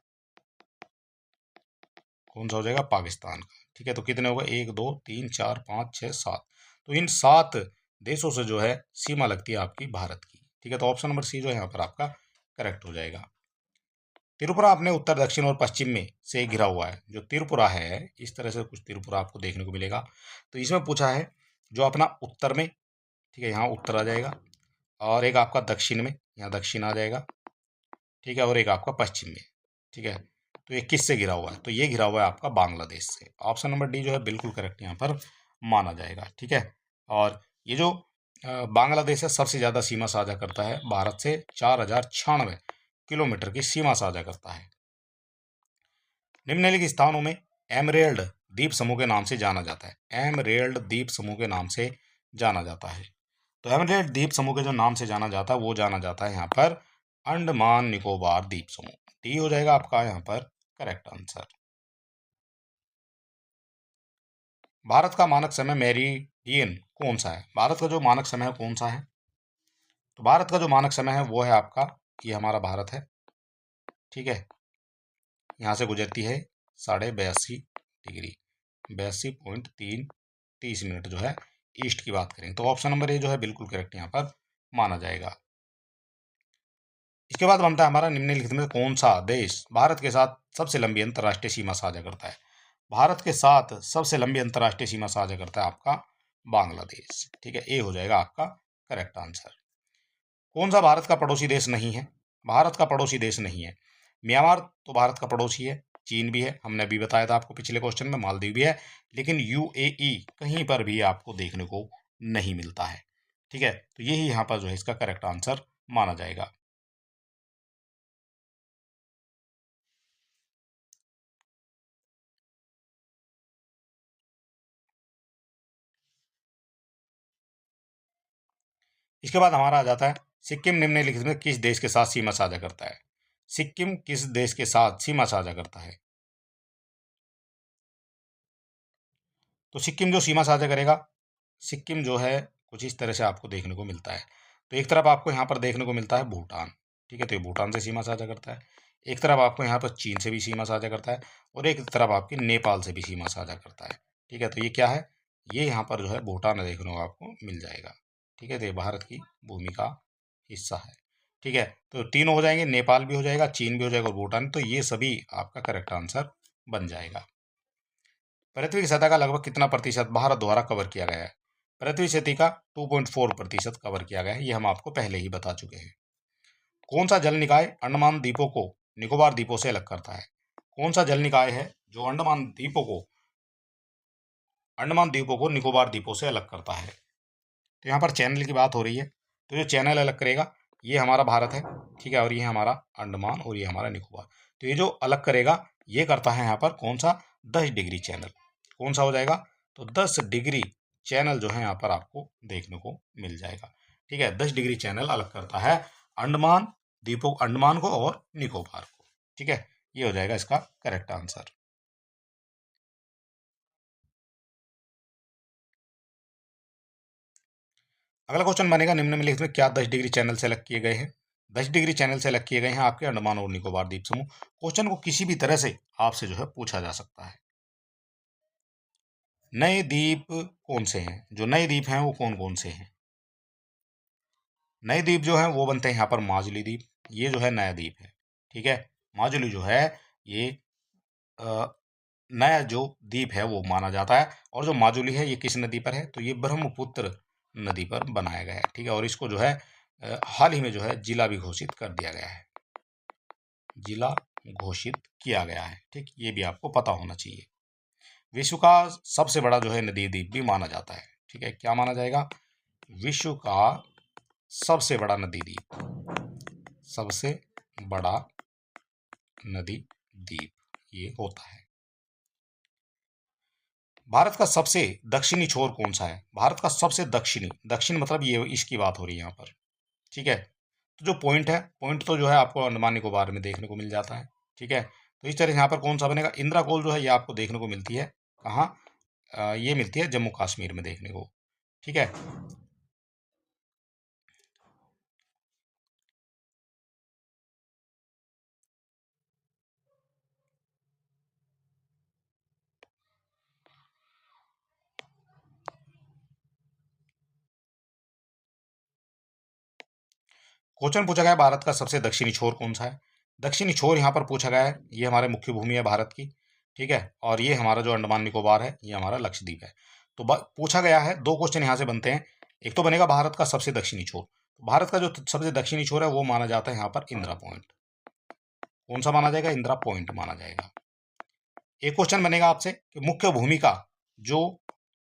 कौन सा हो जाएगा, पाकिस्तान का। ठीक है, तो कितने होगा, 1 2 3 4 5 6 7। तो इन 7 देशों से जो है सीमा लगती है आपकी भारत की। ठीक है, तो ऑप्शन नंबर सी जो है यहाँ पर आपका करेक्ट हो जाएगा। त्रिपुरा अपने उत्तर दक्षिण और पश्चिम में से घिरा हुआ है। जो त्रिपुरा है, इस तरह से कुछ त्रिपुरा आपको देखने को मिलेगा। तो इसमें पूछा है जो अपना उत्तर में, ठीक है, यहाँ उत्तर आ जाएगा, और एक आपका दक्षिण में, यहाँ दक्षिण आ जाएगा। ठीक है, और एक आपका पश्चिम में। ठीक है, तो ये किस से घिरा हुआ है, तो ये घिरा हुआ है आपका बांग्लादेश से। ऑप्शन नंबर डी जो है बिल्कुल करेक्ट यहाँ पर माना जाएगा। ठीक है, और ये जो बांग्लादेश है सबसे ज़्यादा सीमा साझा करता है भारत से, 4096 किलोमीटर की सीमा साझा करता है। निम्नलिखित स्थानों में एमरेल्ड द्वीप समूह के नाम से जाना जाता है। एमरेल्ड द्वीप समूह के नाम से जाना जाता है। तो एमरेल्ड द्वीप समूह के जो नाम से जाना जाता है वो जाना जाता है यहाँ पर अंडमान निकोबार द्वीप समूह। डी हो जाएगा आपका यहाँ पर करेक्ट आंसर। भारत का मानक समय मेरिडियन कौन सा है? भारत का जो मानक समय है कौन सा है? तो भारत का जो मानक समय है वो है आपका, ये हमारा भारत है। ठीक है, यहाँ से गुजरती है 82.5 डिग्री, 82.330 जो है ईस्ट की बात करें, तो ऑप्शन नंबर ए जो है बिल्कुल करेक्ट यहाँ पर माना जाएगा। इसके बाद बनता है हमारा निम्नलिखित में कौन सा देश भारत के साथ सबसे लंबी अंतर्राष्ट्रीय सीमा साझा करता है? भारत के साथ सबसे लंबी अंतर्राष्ट्रीय सीमा साझा करता है आपका बांग्लादेश। ठीक है, ए हो जाएगा आपका करेक्ट आंसर। कौन सा भारत का पड़ोसी देश नहीं है? भारत का पड़ोसी देश नहीं है। म्यांमार तो भारत का पड़ोसी है, चीन भी है, हमने अभी बताया था आपको पिछले क्वेश्चन में, मालदीव भी है, लेकिन यूएई कहीं पर भी आपको देखने को नहीं मिलता है। ठीक है, तो यही यहाँ पर जो है इसका करेक्ट आंसर माना जाएगा। इसके बाद हमारा आ जाता है सिक्किम निम्नलिखित में किस देश के साथ सीमा साझा करता है? सिक्किम किस देश के साथ सीमा साझा करता है? तो सिक्किम जो सीमा साझा करेगा, सिक्किम जो है कुछ इस तरह से आपको देखने को मिलता है। तो एक तरफ आपको यहाँ पर देखने को मिलता है भूटान। ठीक है, तो ये भूटान से सीमा साझा करता है। एक तरफ आपको यहाँ पर चीन से भी सीमा साझा करता है, और एक तरफ आपकी नेपाल से भी सीमा साझा करता है। ठीक है, तो ये क्या है, ये यहाँ पर जो है भूटान देखने को आपको मिल जाएगा। ठीक है, तो ये भारत की भूमि का हिस्सा है। ठीक है, तो तीनों हो जाएंगे, नेपाल भी हो जाएगा, चीन भी हो जाएगा और भूटान, तो ये सभी आपका करेक्ट आंसर बन जाएगा। पृथ्वी की सतह का लगभग कितना प्रतिशत भारत द्वारा कवर किया गया है? पृथ्वी सतह का 2.4% कवर किया गया है, ये हम आपको पहले ही बता चुके हैं। कौन सा जल निकाय अंडमान द्वीपों को निकोबार द्वीपों से अलग करता है? कौन सा जल निकाय है जो अंडमान द्वीपों को निकोबार द्वीपों से अलग करता है? तो यहाँ पर चैनल की बात हो रही है, तो जो चैनल अलग करेगा ये हमारा भारत है। ठीक है, और ये हमारा अंडमान और ये हमारा निकोबार। तो ये जो अलग करेगा ये करता है यहाँ पर कौन सा, 10 डिग्री चैनल। कौन सा हो जाएगा, तो 10 डिग्री चैनल जो है यहाँ पर आपको देखने को मिल जाएगा। ठीक है, 10 डिग्री चैनल अलग करता है अंडमान द्वीपों, अंडमान को और निकोबार को। ठीक है, ये हो जाएगा इसका करेक्ट आंसर। अगला क्वेश्चन बनेगा निम्नलिखित में क्या 10 डिग्री चैनल से अलग किए गए हैं? 10 डिग्री चैनल से अलग किए गए हैं आपके अंडमान और निकोबार द्वीप समूह। क्वेश्चन को किसी भी तरह से आपसे जो है पूछा जा सकता है। नए द्वीप कौन से हैं? जो नए द्वीप हैं वो कौन कौन से हैं? नए द्वीप जो हैं वो बनते हैं यहाँ पर माजुली द्वीप, ये जो है नया द्वीप है। ठीक है, माजुली जो है ये नया जो द्वीप है वो माना जाता है। और जो माजुली है ये किस नदी पर है? तो ये ब्रह्मपुत्र नदी पर बनाया गया है। ठीक है, और इसको जो है हाल ही में जो है जिला भी घोषित कर दिया गया है, जिला घोषित किया गया है। ठीक, ये भी आपको पता होना चाहिए। विश्व का सबसे बड़ा जो है नदी द्वीप भी माना जाता है। ठीक है, क्या माना जाएगा? विश्व का सबसे बड़ा नदी द्वीप, सबसे बड़ा नदी द्वीप ये होता है। भारत का सबसे दक्षिणी छोर कौन सा है? भारत का सबसे दक्षिणी, दक्षिण मतलब ये इसकी बात हो रही है यहाँ पर। ठीक है, तो जो पॉइंट है, पॉइंट तो जो है आपको अंडमान निकोबार में देखने को मिल जाता है। ठीक है, तो इस तरह से यहाँ पर कौन सा बनेगा? इंदिरा कोल जो है ये आपको देखने को मिलती है कहाँ? ये मिलती है जम्मू कश्मीर में देखने को। ठीक है, क्वेश्चन पूछा गया है भारत का सबसे दक्षिणी छोर कौन सा है? दक्षिणी छोर यहाँ पर पूछा गया है, ये हमारे मुख्य भूमि है भारत की। ठीक है, और ये हमारा जो अंडमान निकोबार है ये हमारा लक्षद्वीप है। तो पूछा गया है, दो क्वेश्चन यहाँ से बनते हैं। एक तो बनेगा भारत का सबसे दक्षिणी छोर, तो भारत का जो सबसे दक्षिणी छोर है वो माना जाता है यहाँ पर इंदिरा पॉइंट। कौन सा माना जाएगा? इंदिरा पॉइंट माना जाएगा। एक क्वेश्चन बनेगा आपसे कि मुख्य भूमि का जो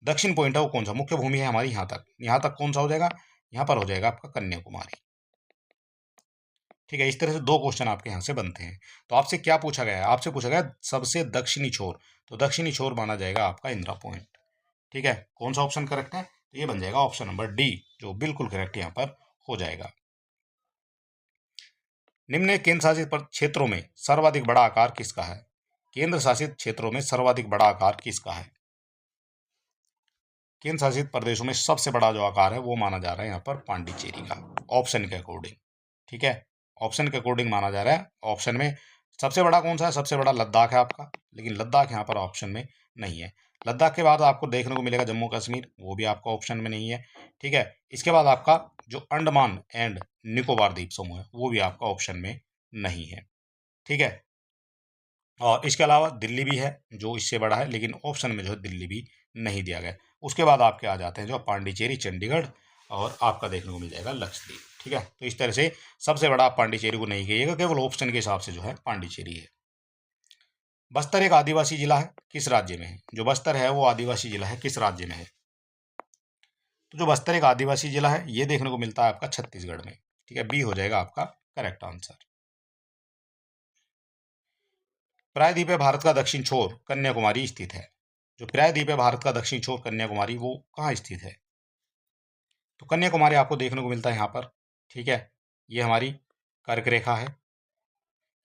दक्षिण पॉइंट है वो कौन सा? मुख्य भूमि है हमारी यहाँ तक कौन सा हो जाएगा? यहाँ पर हो जाएगा आपका कन्याकुमारी। ठीक है, इस तरह से दो क्वेश्चन आपके यहाँ से बनते हैं। तो आपसे क्या पूछा गया है? आपसे पूछा गया सबसे दक्षिणी छोर, तो दक्षिणी छोर माना जाएगा आपका इंदिरा पॉइंट। ठीक है, कौन सा ऑप्शन करेक्ट है? तो ये बन जाएगा ऑप्शन नंबर डी, जो बिल्कुल करेक्ट यहाँ पर हो जाएगा। निम्न केंद्र शासित क्षेत्रों में सर्वाधिक बड़ा आकार किसका है? केंद्र शासित क्षेत्रों में सर्वाधिक बड़ा आकार किसका है? केंद्र शासित प्रदेशों में सबसे बड़ा जो आकार है वो माना जा रहा है यहाँ पर पांडिचेरी का, ऑप्शन के अकॉर्डिंग। ठीक है, ऑप्शन के अकॉर्डिंग माना जा रहा है। ऑप्शन में सबसे बड़ा कौन सा है? सबसे बड़ा लद्दाख है आपका, लेकिन लद्दाख यहाँ पर ऑप्शन में नहीं है। लद्दाख के बाद आपको देखने को मिलेगा जम्मू कश्मीर, वो भी आपका ऑप्शन में नहीं है। ठीक है, इसके बाद आपका जो अंडमान एंड निकोबार द्वीप समूह है वो भी आपका ऑप्शन में नहीं है। ठीक है, और इसके अलावा दिल्ली भी है जो इससे बड़ा है, लेकिन ऑप्शन में जो है दिल्ली भी नहीं दिया गया। उसके बाद आपके आ जाते हैं जो पांडिचेरी, चंडीगढ़ और आपका देखने को मिल जाएगा लक्षद्वीप। ठीक है, तो इस तरह से सबसे बड़ा आप पांडिचेरी को नहीं कहिएगा, केवल ऑप्शन के हिसाब से जो है पांडिचेरी है। बस्तर एक आदिवासी जिला है, किस राज्य में है? जो बस्तर है वो आदिवासी जिला है, किस राज्य में है? तो जो बस्तर एक आदिवासी जिला है ये देखने को मिलता है आपका छत्तीसगढ़ में। ठीक है, बी हो जाएगा आपका करेक्ट आंसर। प्रायद्वीप है भारत का दक्षिण छोर कन्याकुमारी स्थित है। जो प्रायद्वीप है भारत का दक्षिण छोर कन्याकुमारी वो कहाँ स्थित है? तो कन्याकुमारी आपको देखने को मिलता है यहाँ पर। ठीक है, ये हमारी कर्क रेखा है,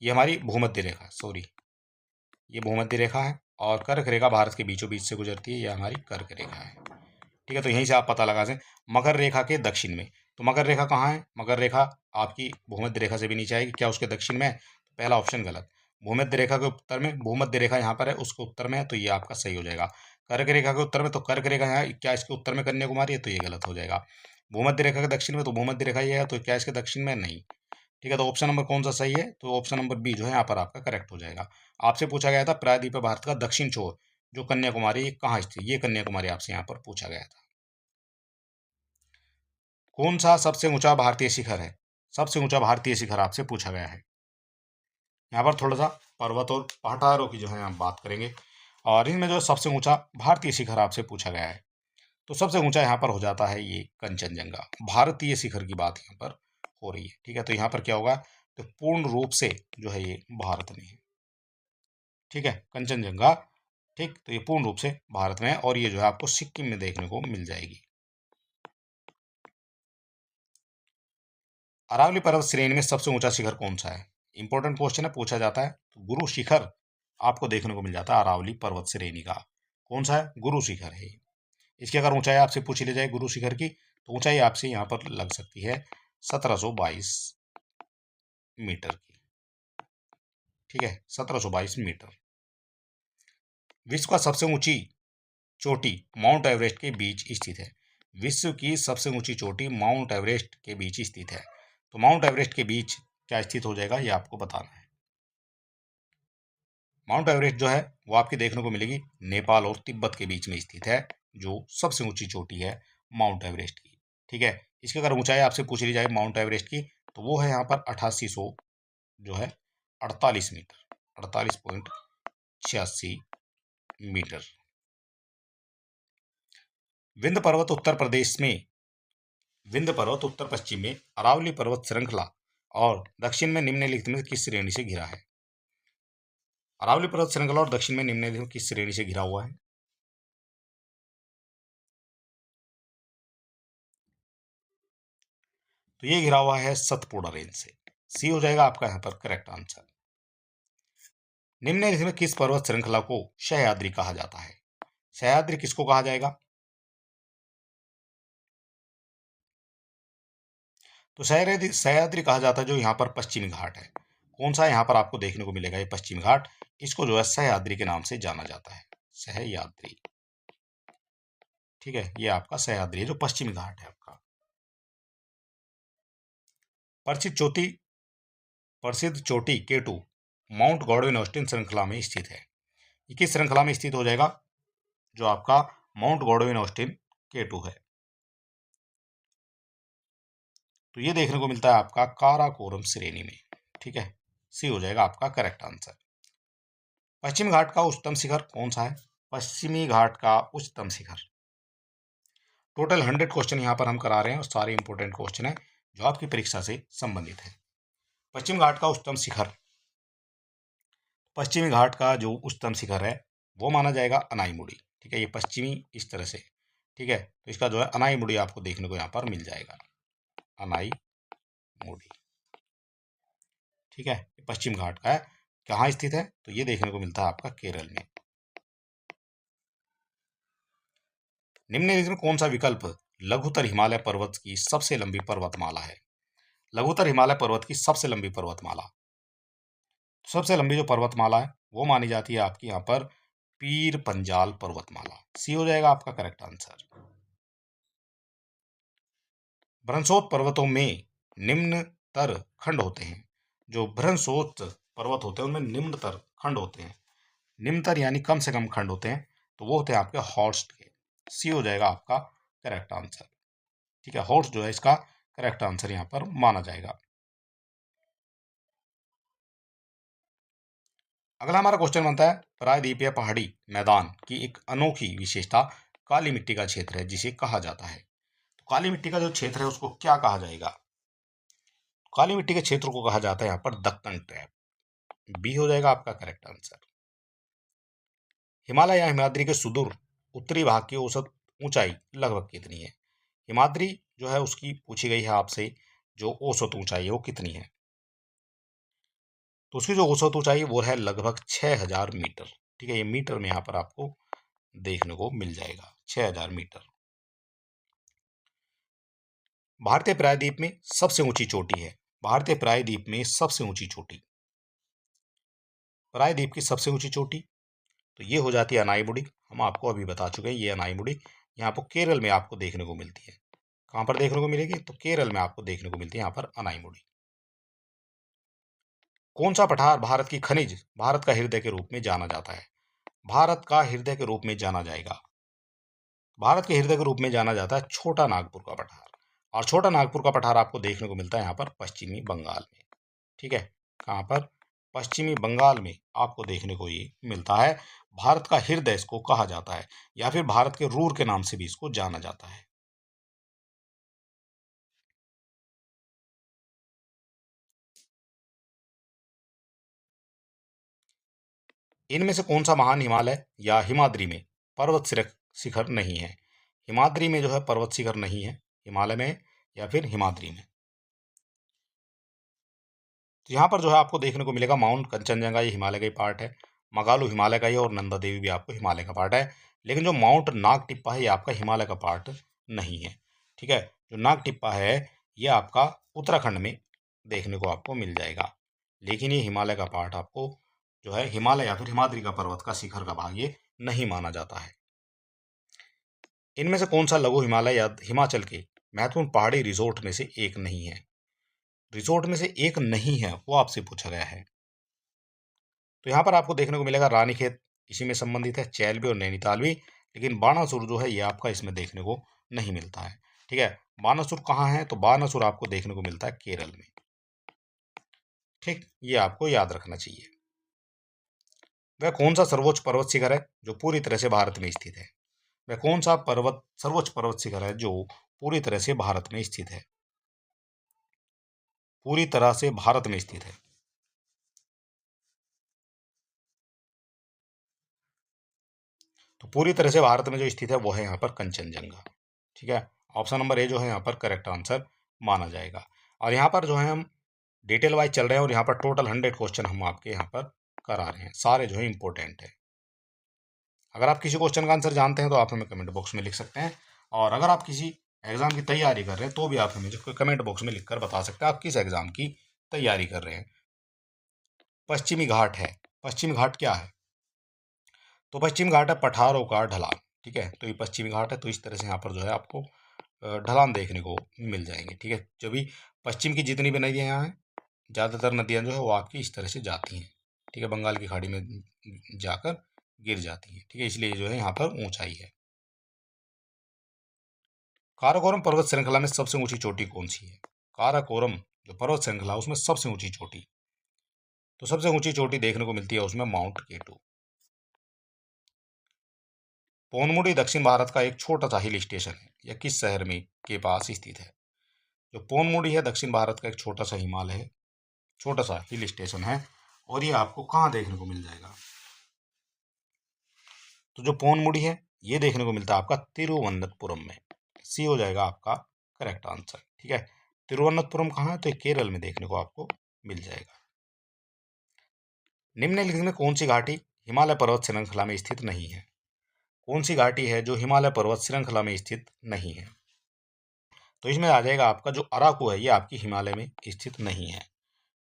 ये हमारी भूमध्य रेखा, सॉरी ये भूमध्य रेखा है, और कर्क रेखा भारत के बीचों बीच से गुजरती है, ये हमारी कर्क रेखा है। ठीक है, तो यहीं से आप पता लगा दें मकर रेखा के दक्षिण में। तो मकर रेखा कहाँ है? मकर रेखा आपकी भूमध्य रेखा से भी नीचे आएगी, क्या उसके दक्षिण में है? पहला ऑप्शन गलत। भूमध्य रेखा के उत्तर में, भूमध्य रेखा यहाँ पर है उसके उत्तर में है, तो ये आपका सही हो जाएगा। कर्क रेखा के उत्तर में, तो कर्क रेखा यहाँ क्या इसके उत्तर में कन्याकुमारी है, तो ये गलत हो जाएगा। भूमध्य रेखा के दक्षिण में, तो भूमध्य रेखा ये है, तो क्या इसके दक्षिण में? नहीं। ठीक है, तो ऑप्शन नंबर कौन सा सही है? तो ऑप्शन नंबर बी जो है यहाँ पर आपका करेक्ट हो जाएगा। आपसे पूछा गया था प्रायद्वीप भारत का दक्षिण छोर जो कन्याकुमारी कहाँ स्थित, ये कन्याकुमारी आपसे यहाँ पर पूछा गया था। कौन सा सबसे ऊंचा भारतीय शिखर है? सबसे ऊंचा भारतीय शिखर आपसे पूछा गया है। यहाँ पर थोड़ा सा पर्वत और पहाड़ों की जो है हम बात करेंगे, और इनमें जो सबसे ऊंचा भारतीय शिखर आपसे पूछा गया है, तो सबसे ऊंचा यहाँ पर हो जाता है ये कंचनजंगा। भारतीय शिखर की बात यहाँ पर हो रही है। ठीक है, तो यहाँ पर क्या होगा? तो पूर्ण रूप से जो है ये भारत में है। ठीक है, कंचनजंगा, ठीक, तो ये पूर्ण रूप से भारत में है, और ये जो है आपको सिक्किम में देखने को मिल जाएगी। अरावली पर्वत श्रेणी में सबसे ऊंचा शिखर कौन सा है? इंपॉर्टेंट क्वेश्चन है, पूछा जाता है। तो गुरु शिखर आपको देखने को मिल जाता है अरावली पर्वत श्रेणी का। कौन सा है? गुरु शिखर है। इसकी अगर ऊंचाई आपसे पूछ ली जाए गुरु शिखर की, तो ऊंचाई आपसे यहाँ पर लग सकती है 1722। मीटर की। ठीक है, 1722 मीटर। विश्व का सबसे ऊंची चोटी माउंट एवरेस्ट के बीच स्थित है। विश्व की सबसे ऊंची चोटी माउंट एवरेस्ट के बीच स्थित है। तो माउंट एवरेस्ट के बीच क्या स्थित हो जाएगा, ये आपको बताना है। माउंट एवरेस्ट जो है वो आपकी देखने को मिलेगी नेपाल और तिब्बत के बीच में स्थित है, जो सबसे ऊंची चोटी है माउंट एवरेस्ट की। ठीक है, इसकी अगर ऊंचाई आपसे पूछ ली जाए माउंट एवरेस्ट की, तो वो है यहाँ पर 8800 जो है 48 मीटर, 48.86 मीटर। विंध्य पर्वत उत्तर प्रदेश में, विंध्य पर्वत उत्तर पश्चिम में अरावली पर्वत श्रृंखला और दक्षिण में निम्नलिखित में किस श्रेणी से घिरा है। अरावली पर्वत श्रृंखला और दक्षिण में निम्नलिखित में किस श्रेणी से घिरा हुआ है। तो ये घिरा हुआ है सतपुड़ा रेंज से। सी हो जाएगा आपका यहाँ पर करेक्ट आंसर। निम्नलिखित में किस पर्वत श्रृंखला को सह्याद्री कहा जाता है। सह्याद्री किसको कहा जाएगा। तो सह्याद्री कहा जाता है जो यहाँ पर पश्चिमी घाट है। कौन सा यहाँ पर आपको देखने को मिलेगा, ये पश्चिमी घाट, इसको जो है सह्याद्री के नाम से जाना जाता है, सह्याद्री। ठीक है, ये आपका सह्याद्री है जो पश्चिमी घाट है आपका। प्रसिद्ध चोटी केटू माउंट गॉडविन ऑस्टिन श्रृंखला में स्थित है। ये किस श्रृंखला में स्थित हो जाएगा, जो आपका माउंट गॉडविन ऑस्टिन केटू है। तो ये देखने को मिलता है आपका काराकोरम श्रेणी में। ठीक है, सी हो जाएगा आपका करेक्ट आंसर। पश्चिमी घाट का उच्चतम शिखर कौन सा है। पश्चिमी घाट का उच्चतम शिखर, टोटल 100 क्वेश्चन यहाँ पर हम करा रहे हैं और सारे इंपॉर्टेंट क्वेश्चन है जो आपकी परीक्षा से संबंधित है। पश्चिम घाट का उच्चतम शिखर, पश्चिमी घाट का जो उच्चतम शिखर है वो माना जाएगा अनाईमुड़ी। ठीक है, ये पश्चिमी इस तरह से। ठीक है, तो इसका जो है अनाईमुड़ी आपको देखने को यहाँ पर मिल जाएगा, अनाईमुड़ी। ठीक है, पश्चिम घाट का है, कहाँ स्थित है, तो ये देखने को मिलता है आपका केरल में। निम्नलिखित में कौन सा विकल्प लघुत्तर हिमालय पर्वत की सबसे लंबी पर्वतमाला है। लघुत्तर हिमालय पर्वत की सबसे लंबी पर्वतमाला, सबसे लंबी जो पर्वतमाला है वो मानी जाती है आपकी यहाँ पर पीर पंजाल पर्वतमाला। सी हो जाएगा आपका करेक्ट आंसर। भ्रंशोत पर्वतों में निम्नतर खंड होते हैं। जो भ्रंशोत पर्वत होते हैं उनमें निम्नतर खंड होते हैं। निम्नतर यानी कम से कम खंड होते हैं, तो वो होते हैं आपके हॉर्स्ट के। सी हो जाएगा आपका करेक्ट आंसर। ठीक है, हॉर्स्ट जो है इसका करेक्ट आंसर यहाँ पर माना जाएगा। अगला हमारा क्वेश्चन बनता है, प्रायद्वीपीय पहाड़ी मैदान की एक अनोखी विशेषता काली मिट्टी का क्षेत्र है जिसे कहा जाता है। तो काली मिट्टी का जो क्षेत्र है उसको क्या कहा जाएगा। काली मिट्टी के क्षेत्र को कहा जाता है यहाँ पर दक्कन ट्रैप। बी हो जाएगा आपका करेक्ट आंसर। हिमालय या हिमाद्री के सुदूर उत्तरी भाग की औसत ऊंचाई लगभग कितनी है। हिमाद्री जो है उसकी पूछी गई है आपसे जो औसत ऊंचाई है वो कितनी है। तो उसकी जो औसत ऊंचाई वो है लगभग 6000 मीटर। ठीक है, ये मीटर में यहाँ पर आपको देखने को मिल जाएगा 6000 मीटर। भारतीय प्रायद्वीप में सबसे ऊंची चोटी है। भारतीय प्रायद्वीप में सबसे ऊंची चोटी, प्रायद्वीप की सबसे ऊंची चोटी तो ये हो जाती है अनाईमुड़ी। हम आपको अभी बता चुके हैं ये अनाईमुड़ी यहाँ पर केरल में आपको देखने को मिलती है। कहाँ पर देखने को मिलेगी, तो केरल में आपको देखने को मिलती है यहाँ पर अनाईमुड़ी। कौन सा पठार भारत की खनिज भारत का हृदय के रूप में जाना जाता है। भारत का हृदय के रूप में जाना जाएगा, भारत के हृदय के रूप में जाना जाता है छोटा नागपुर का पठार। और छोटा नागपुर का पठार आपको देखने को मिलता है यहाँ पर पश्चिमी बंगाल में। ठीक है, कहाँ पर, पश्चिमी बंगाल में आपको देखने को ये मिलता है। भारत का हृदय इसको कहा जाता है, या फिर भारत के रूर के नाम से भी इसको जाना जाता है। इनमें से कौन सा महान हिमालय या हिमाद्री में पर्वत शिखर नहीं है। हिमाद्री में जो है पर्वत शिखर नहीं है, हिमालय में या फिर हिमाद्री में। तो यहाँ पर जो है आपको देखने को मिलेगा माउंट कंचनजंगा, ये हिमालय का ही पार्ट है। मगालू हिमालय का ही और नंदा देवी भी आपको हिमालय का पार्ट है। लेकिन जो माउंट नाग टिप्पा है ये आपका हिमालय का पार्ट नहीं है। ठीक है, जो नाग टिप्पा है ये आपका उत्तराखंड में देखने को आपको मिल जाएगा। लेकिन ये हिमालय का पार्ट आपको जो है हिमालय या फिर हिमाद्री का पर्वत का शिखर का भाग ये नहीं माना जाता है। इनमें से कौन सा लघु हिमालय या हिमाचल के महत्वपूर्ण पहाड़ी रिजोर्ट में से एक नहीं है? रिजोर्ट में से एक नहीं है वो आपसे पूछा गया है। तो यहाँ पर आपको देखने को मिलेगा रानीखेत इसी में संबंधित है, चैल भी और नैनीताल भी, लेकिन बानासुर जो है ये आपका इसमें देखने को नहीं मिलता है। ठीक है, बानासुर कहाँ है? तो बानासुर आपको देखने को मिलता है केरल में। ठीक, ये आपको याद रखना चाहिए। वह कौन सा सर्वोच्च पर्वत शिखर है जो पूरी तरह से भारत में स्थित है? वह कौन सा सर्वोच्च पर्वत शिखर है जो पूरी तरह से भारत में स्थित है? पूरी तरह से भारत में स्थित है। तो पूरी तरह से भारत में जो स्थित है वो है यहाँ पर कंचनजंगा। ठीक है, ऑप्शन नंबर ए जो है यहाँ पर करेक्ट आंसर माना जाएगा। और यहाँ पर जो है हम डिटेल वाइज चल रहे हैं और यहाँ पर टोटल 100 क्वेश्चन हम आपके यहाँ पर करा रहे हैं, सारे जो है इंपॉर्टेंट है। अगर आप किसी क्वेश्चन का आंसर जानते हैं तो आप हमें कमेंट बॉक्स में लिख सकते हैं, और अगर आप किसी एग्जाम की तैयारी कर रहे हैं तो भी आप हमें जो कमेंट बॉक्स में लिखकर बता सकते हैं आप किस एग्जाम की तैयारी कर रहे हैं। पश्चिमी घाट है, पश्चिमी घाट क्या है? तो पश्चिमी घाट है पठारों का ढलान। ठीक है, तो ये पश्चिमी घाट है, तो इस तरह से यहाँ पर जो है आपको ढलान देखने को मिल जाएंगे। ठीक है, जब भी पश्चिम की जितनी भी नदियाँ यहाँ हैं, ज़्यादातर नदियाँ जो है वो आपकी इस तरह से जाती हैं। ठीक है, बंगाल की खाड़ी में जाकर गिर जाती हैं। ठीक है, इसलिए जो है यहाँ पर ऊंचाई है। काराकोरम पर्वत श्रृंखला में सबसे ऊंची चोटी कौन सी है? काराकोरम जो पर्वत श्रृंखला उसमें सबसे ऊंची चोटी, तो सबसे ऊंची चोटी देखने को मिलती है उसमें माउंट केटू। पोनमुडी दक्षिण भारत का एक छोटा सा हिल स्टेशन है, यह किस शहर में के पास स्थित है? जो पोनमुडी है दक्षिण भारत का एक छोटा सा हिमालय है, छोटा सा हिल स्टेशन है, और ये आपको कहाँ देखने को मिल जाएगा? तो जो पोनमुडी है ये देखने को मिलता है आपका तिरुवनंतपुरम में। सी हो जाएगा आपका करेक्ट आंसर। ठीक है, तिरुवनंतपुरम कहाँ है? तो ये केरल में देखने को आपको मिल जाएगा। निम्नलिखित में कौन सी घाटी हिमालय पर्वत श्रृंखला में स्थित नहीं है? कौन सी घाटी है जो हिमालय पर्वत श्रृंखला में स्थित नहीं है? तो इसमें आ जाएगा आपका जो अराकू है ये आपकी हिमालय में स्थित नहीं है।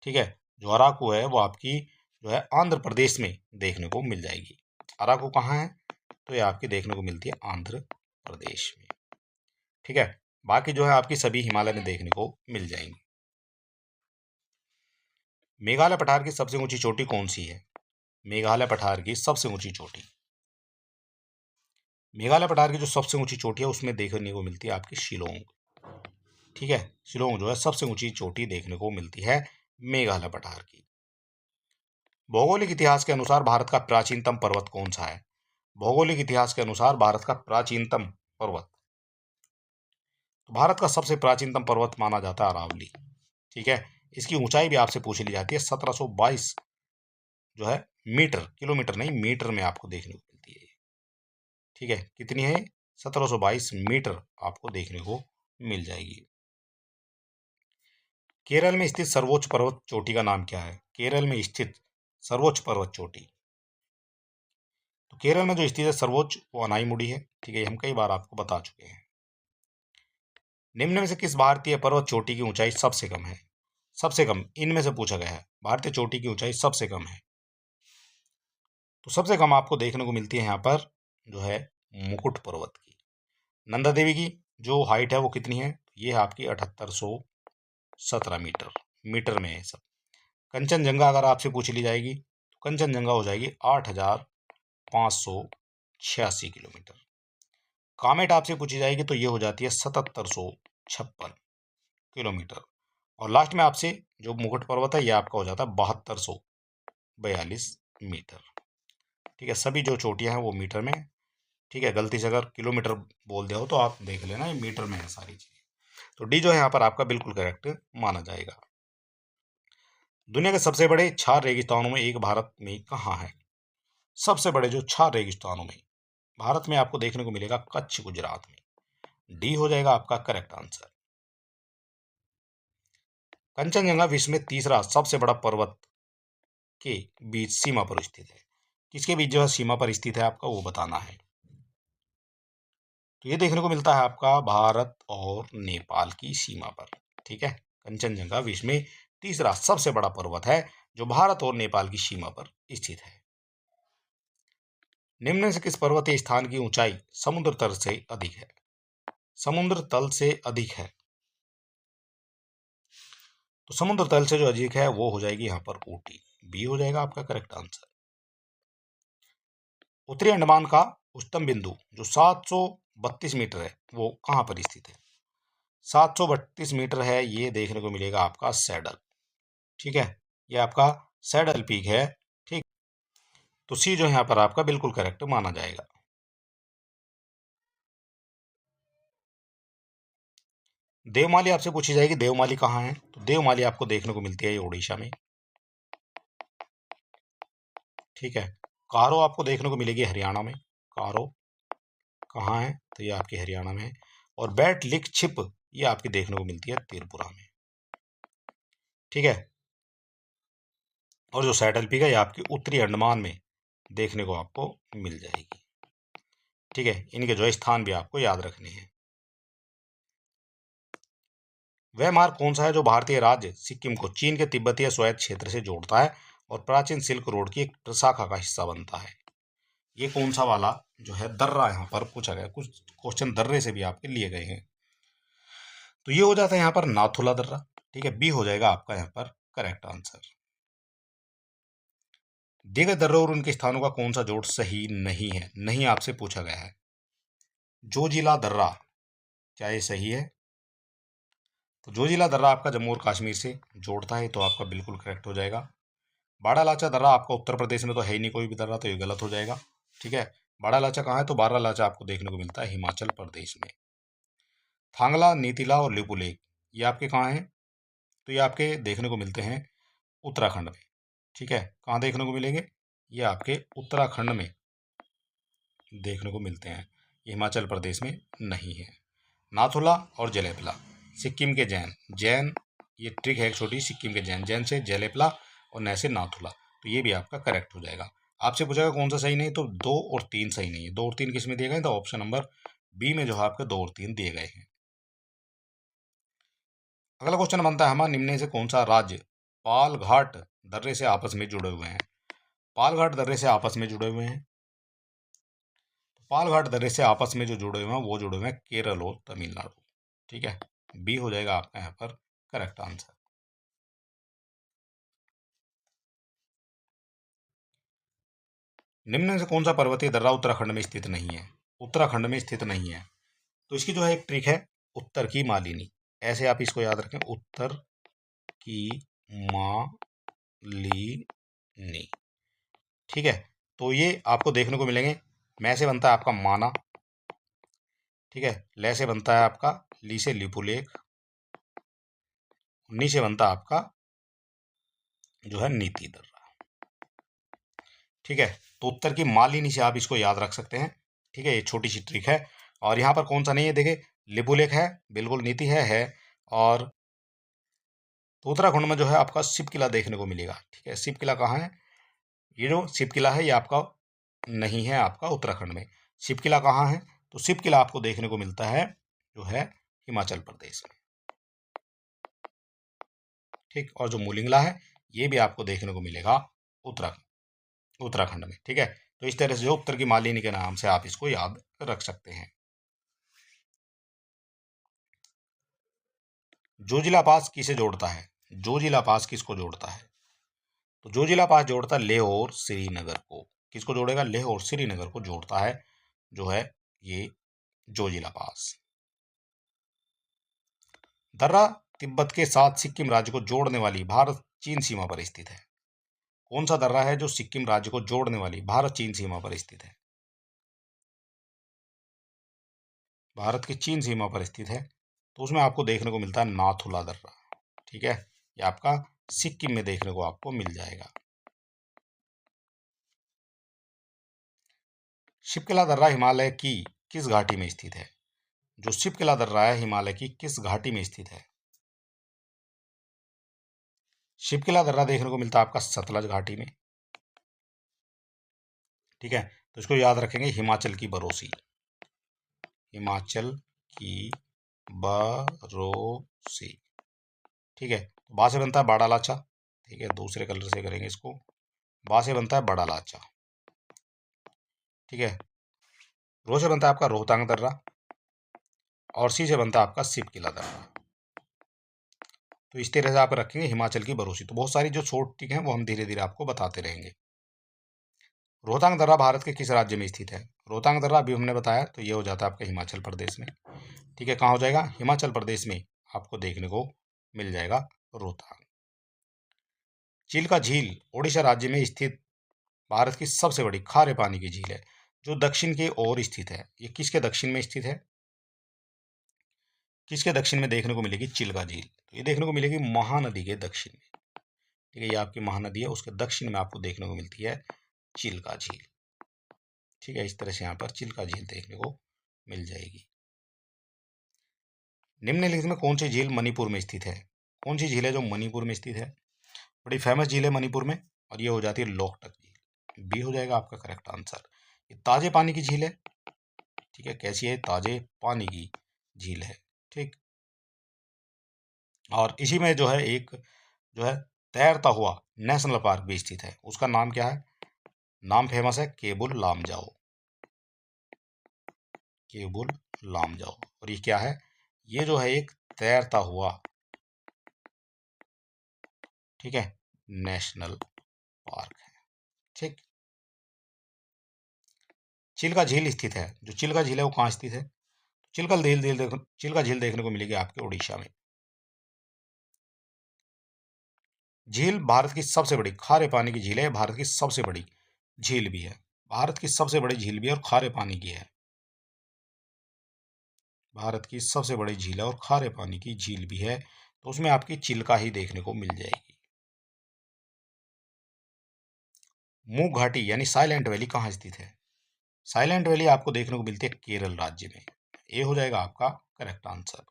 ठीक है, जो अराकू है वो आपकी जो है आंध्र प्रदेश में देखने को मिल जाएगी। अराकू कहाँ है? तो ये आपकी देखने को मिलती है आंध्र प्रदेश में। ठीक है, बाकी जो है आपकी सभी हिमालय में देखने को मिल जाएंगी। मेघालय पठार की सबसे ऊंची चोटी कौन सी है? मेघालय पठार की सबसे ऊंची चोटी, मेघालय पठार की जो सबसे ऊंची चोटी है उसमें देखने को मिलती है आपकी शिलोंग। ठीक है, शिलोंग जो है सबसे ऊंची चोटी देखने को मिलती है मेघालय पठार की। भौगोलिक इतिहास के अनुसार भारत का प्राचीनतम पर्वत कौन सा है? भौगोलिक इतिहास के अनुसार भारत का प्राचीनतम पर्वत, तो भारत का सबसे प्राचीनतम पर्वत माना जाता है अरावली। ठीक है, इसकी ऊंचाई भी आपसे पूछ ली जाती है 1722 जो है मीटर, किलोमीटर नहीं मीटर में आपको देखने को मिलती है। ठीक है, कितनी है? 1722 मीटर आपको देखने को मिल जाएगी। केरल में स्थित सर्वोच्च पर्वत चोटी का नाम क्या है? केरल में स्थित सर्वोच्च पर्वत चोटी, तो केरल में जो स्थित है सर्वोच्च वो अनाईमुड़ी है। ठीक है, हम कई बार आपको बता चुके हैं। निम्न में से किस भारतीय पर्वत चोटी की ऊंचाई सबसे कम है? सबसे कम इनमें से पूछा गया है, भारतीय चोटी की ऊंचाई सबसे कम है। तो सबसे कम आपको देखने को मिलती है यहाँ पर जो है मुकुट पर्वत की। नंदा देवी की जो हाइट है वो कितनी है? ये है आपकी 7817 मीटर, मीटर में है सब। कंचनजंगा अगर आपसे पूछ ली जाएगी तो कंचनजंगा हो जाएगी 8586 किलोमीटर। कामेट आपसे पूछी जाएगी तो ये हो जाती है 7756 किलोमीटर। और लास्ट में आपसे जो मुकुट पर्वत है ये आपका हो जाता है 7242 मीटर। ठीक है, सभी जो चोटियां हैं वो मीटर में। ठीक है, गलती से अगर किलोमीटर बोल दिया हो तो आप देख लेना, ये मीटर में है सारी चीजें। तो डी जो है यहाँ पर आपका बिल्कुल करेक्ट माना जाएगा। दुनिया के सबसे बड़े क्षार रेगिस्तानों में एक भारत में कहाँ है? सबसे बड़े जो क्षार रेगिस्तानों में भारत में आपको देखने को मिलेगा कच्छ, गुजरात में। डी हो जाएगा आपका करेक्ट आंसर। कंचनजंगा विश्व में तीसरा सबसे बड़ा पर्वत के बीच सीमा पर स्थित है। किसके बीच जो है सीमा पर स्थित है आपका वो बताना है। तो ये देखने को मिलता है आपका भारत और नेपाल की सीमा पर। ठीक है, कंचनजंगा विश्व में तीसरा सबसे बड़ा पर्वत है जो भारत और नेपाल की सीमा पर स्थित है। निम्न में से किस पर्वतीय स्थान की ऊंचाई समुद्र तल से अधिक है? समुद्र तल से अधिक है, तो समुद्र तल से जो अधिक है वो हो जाएगी यहाँ पर ऊटी। बी हो जाएगा आपका करेक्ट आंसर। उत्तरी अंडमान का उच्चतम बिंदु जो 732 मीटर है वो कहाँ पर स्थित है? 732 मीटर है, ये देखने को मिलेगा आपका सैडल। ठीक है, ये आपका सैडल पीक है। ठीक, तो सी जो यहाँ पर आपका बिल्कुल करेक्ट माना जाएगा। देवमाली आपसे पूछी जाएगी, देवमाली कहाँ है? तो देवमाली आपको देखने को मिलती है ये उड़ीसा में। ठीक है, कारो आपको देखने को मिलेगी हरियाणा में। कारो कहाँ है? तो ये आपके हरियाणा में है। और बैट लिक छिप ये आपकी देखने को मिलती है त्रिपुरा में। ठीक है, और जो सैडल पीक है ये आपकी उत्तरी अंडमान में देखने को आपको मिल जाएगी। ठीक है, इनके जो स्थान भी आपको याद रखने हैं। वह मार्ग कौन सा है जो भारतीय राज्य सिक्किम को चीन के तिब्बतीय स्वायत्त क्षेत्र से जोड़ता है और प्राचीन सिल्क रोड की एक प्रशाखा का हिस्सा बनता है? ये कौन सा वाला जो है दर्रा यहाँ पर पूछा गया, कुछ क्वेश्चन दर्रे से भी आपके लिए गए हैं। तो ये हो जाता है यहाँ पर नाथुला दर्रा। ठीक है, बी हो जाएगा आपका यहाँ पर करेक्ट आंसर। दिए गए दर्रों और उनके स्थानों का कौन सा जोड़ सही नहीं है? नहीं आपसे पूछा गया है। जोजिला दर्रा, क्या ये सही है? तो जोजिला दर्रा आपका जम्मू और कश्मीर से जोड़ता है, तो आपका बिल्कुल करेक्ट हो जाएगा। बाड़ा लाचा दर्रा आपका उत्तर प्रदेश में तो है ही नहीं कोई भी दर्रा, तो ये गलत हो जाएगा। ठीक है, बाड़ा लाचा कहाँ है? तो बाड़ा लाचा आपको देखने को मिलता है हिमाचल प्रदेश में। थांगला, नीतिला और लिपुलेख ये आपके कहाँ हैं? तो ये आपके देखने को मिलते हैं उत्तराखंड में। ठीक है, कहाँ देखने को मिलेंगे? ये आपके उत्तराखंड में देखने को मिलते हैं, ये हिमाचल प्रदेश में नहीं है। नाथुला और जलेपला सिक्किम के जैन, जैन ये ट्रिक है एक छोटी, सिक्किम के जैन, जैन से जलेपला और न से नाथुला, तो ये भी आपका करेक्ट हो जाएगा। आपसे पूछेगा कौन सा सही नहीं, तो 2 और 3 सही नहीं है। 2 और 3 किस में दिए गए? तो ऑप्शन नंबर बी में जो है आपके 2 और 3 दिए गए हैं। अगला क्वेश्चन बनता है हमारा, निम्न में से कौन सा राज्य पालघाट दर्रे से आपस में जुड़े हुए हैं? पालघाट दर्रे से आपस में जुड़े हुए हैं, पालघाट दर्रे से आपस में जो जुड़े हुए हैं वो जुड़े हुए हैं केरल और तमिलनाडु। ठीक है, बी हो जाएगा आपका यहाँ पर करेक्ट आंसर। निम्न में से कौन सा पर्वतीय दर्रा उत्तराखंड में स्थित नहीं है? उत्तराखंड में स्थित नहीं है, तो इसकी जो है एक ट्रिक है, उत्तर की मालिनी, ऐसे आप इसको याद रखें, उत्तर की मालिनी। ठीक है, तो ये आपको देखने को मिलेंगे, मैं से बनता है आपका माना। ठीक है, ले से बनता है आपका ली से लिपुलेख, नी से बनता है आपका जो है नीति दर्रा। ठीक है, तो उत्तर की मालिनी से आप इसको याद रख सकते हैं। ठीक है, ये छोटी सी ट्रिक है। और यहाँ पर कौन सा नहीं है, देखिए लिपुलेख है, बिल्कुल नीति है। और तो उत्तराखंड में जो है आपका शिव किला देखने को मिलेगा। ठीक है, शिव किला कहाँ है? ये जो शिव किला है ये आपका नहीं है आपका उत्तराखंड में। शिव किला कहाँ है? तो शिव किला आपको देखने को मिलता है जो है हिमाचल प्रदेश में। ठीक, और जो मूलिंगला है ये भी आपको देखने को मिलेगा उत्तराखंड में। ठीक है, तो इस तरह से जो उत्तर की मालिनी के नाम से आप इसको याद रख सकते हैं। जोजिला पास किसे जोड़ता है? जोजिला पास किसको जोड़ता है? तो जोजिला पास जोड़ता है लेह और श्रीनगर को। किसको जोड़ेगा? लेह और श्रीनगर को जोड़ता है जो है ये जोजिला पास। दर्रा तिब्बत के साथ सिक्किम राज्य को जोड़ने वाली भारत चीन सीमा पर स्थित है। कौन सा दर्रा है जो सिक्किम राज्य को जोड़ने वाली भारत चीन सीमा पर स्थित है? भारत की चीन सीमा पर स्थित है, तो उसमें आपको देखने को मिलता है नाथुला दर्रा। ठीक है, ये आपका सिक्किम में देखने को आपको मिल जाएगा। शिपकिला दर्रा हिमालय की किस घाटी में स्थित है? जो शिपकिला दर्रा है हिमालय की किस घाटी में स्थित है? शिपकिला दर्रा देखने को मिलता है आपका सतलज घाटी में। ठीक है, तो इसको याद रखेंगे, हिमाचल की बरोसी, हिमाचल की बरोसी। ठीक है, तो बा से बनता है बड़ा लाचा, ठीक है, दूसरे कलर से करेंगे इसको। बा से बनता है बड़ा लाचा, ठीक है। रो से बनता है आपका रोहतांग दर्रा, और सी से बनता है आपका सिप किला दर्रा। तो इस तरह से आप रखेंगे हिमाचल की भरोसी। तो बहुत सारी जो शॉर्ट ट्रिक हैं वो हम धीरे धीरे आपको बताते रहेंगे। रोहतांग दर्रा भारत के किस राज्य में स्थित है? रोहतांग दर्रा अभी हमने बताया, तो ये हो जाता है आपका हिमाचल प्रदेश में, ठीक है। कहाँ हो जाएगा? हिमाचल प्रदेश में आपको देखने को मिल जाएगा रोहतांग। चिल्का झील ओडिशा राज्य में स्थित भारत की सबसे बड़ी खारे पानी की झील है, जो दक्षिण की ओर स्थित है। ये किसके दक्षिण में स्थित है? किसके दक्षिण में देखने को मिलेगी चिल्का झील? तो ये देखने को मिलेगी महानदी के दक्षिण में, ठीक है। ये आपकी महानदी है, उसके दक्षिण में आपको देखने को मिलती है चिल्का झील, ठीक है। इस तरह से यहाँ पर चिल्का झील देखने को मिल जाएगी। निम्नलिखित में कौन सी झील मणिपुर में स्थित है? कौन सी झील है जो मणिपुर में स्थित है? बड़ी फेमस झील है मणिपुर में, और ये हो जाती है लोकटक झील। बी हो जाएगा आपका करेक्ट आंसर। ये ताजे पानी की झील है, ठीक है। कैसी है? ताजे पानी की झील है, ठीक। और इसी में जो है एक जो है तैरता हुआ नेशनल पार्क भी स्थित है। उसका नाम क्या है? नाम फेमस है केबुल लामजाओ, केबुल लामजाओ। और ये क्या है? ये जो है एक तैरता हुआ, ठीक है, नेशनल पार्क है, ठीक। चिल्का झील स्थित है, जो चिल्का झील है वो कहाँ स्थित है? चिल्का झील देखने को मिलेगी आपके उड़ीसा में। झील भारत की सबसे बड़ी खारे पानी की झील है, भारत की सबसे बड़ी झील भी है। भारत की सबसे बड़ी झील भी है और खारे पानी की है। भारत की सबसे बड़ी झील है और खारे पानी की झील भी है, तो उसमें आपकी चिल्का ही देखने को मिल जाएगी। मूक घाटी यानी साइलेंट वैली कहाँ स्थित है? साइलेंट वैली आपको देखने को मिलती है केरल राज्य में। ये हो जाएगा आपका करेक्ट आंसर।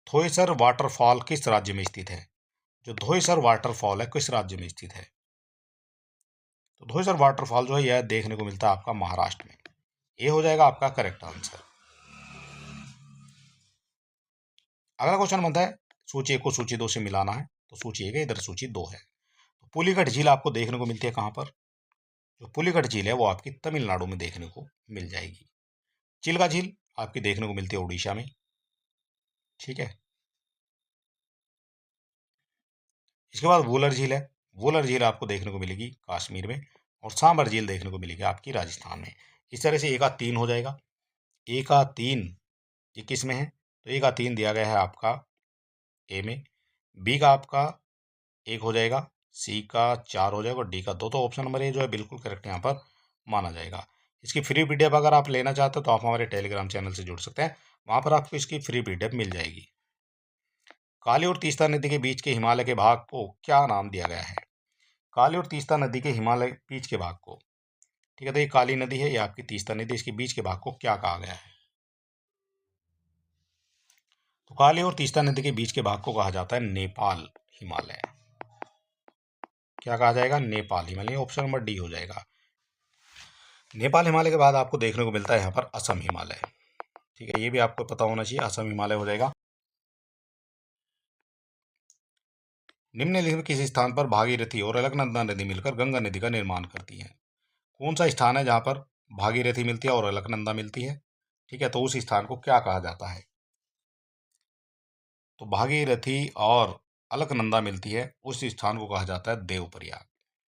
थोइसर वाटरफॉल किस राज्य में स्थित है? जो धोइसर वाटरफॉल है किस राज्य में स्थित है? तो धोइसर वाटरफॉल जो है यह देखने को मिलता है आपका महाराष्ट्र में। ये हो जाएगा आपका करेक्ट आंसर। अगला क्वेश्चन बनता है सूची एक को सूची दो से मिलाना है। तो सूची एक है, इधर सूची दो है। तो पुलिकट झील आपको देखने को मिलती है कहाँ पर? जो पुलिकट झील है वो आपकी तमिलनाडु में देखने को मिल जाएगी। चिल्का झील आपकी देखने को मिलती है उड़ीसा में, ठीक है। इसके बाद वुलर झील है। वुलर झील आपको देखने को मिलेगी कश्मीर में, और सांबर झील देखने को मिलेगी आपकी राजस्थान में। इस तरह से एक का तीन हो जाएगा। एक का तीन ये किस में है? तो एक का तीन दिया गया है आपका ए में, बी का आपका एक हो जाएगा, सी का चार हो जाएगा, और डी का दो। तो ऑप्शन नंबर ए जो है बिल्कुल करेक्ट यहाँ पर माना जाएगा। इसकी फ्री पीडीएफ अगर आप लेना चाहते हो तो आप हमारे टेलीग्राम चैनल से जुड़ सकते हैं, वहां पर आपको इसकी फ्री पीडीएफ मिल जाएगी। काली और तीस्ता नदी के बीच के हिमालय के भाग को क्या नाम दिया गया है? काली और तीस्ता नदी के हिमालय बीच के भाग को, ठीक है, तो ये काली नदी है, ये आपकी तीस्ता नदी, इसके बीच के भाग को क्या कहा गया है? तो काली और तीस्ता नदी के बीच के भाग को कहा जाता है नेपाल हिमालय। क्या कहा जाएगा? Nepal Himalaya. Option number D हो जाएगा। नेपाल हिमालय के बाद आपको देखने को मिलता है यहाँ पर असम हिमालय, ठीक है। ये भी आपको पता होना चाहिए, असम हिमालय हो जाएगा। निम्नलिखित में किसी स्थान पर भागीरथी और अलकनंदा नदी मिलकर गंगा नदी का निर्माण करती है? कौन सा स्थान है जहां पर भागीरथी मिलती है और अलकनंदा मिलती है, ठीक है। तो उस स्थान को क्या कहा जाता है? तो भागीरथी और अलकनंदा मिलती है, उस स्थान को कहा जाता है देवप्रयाग,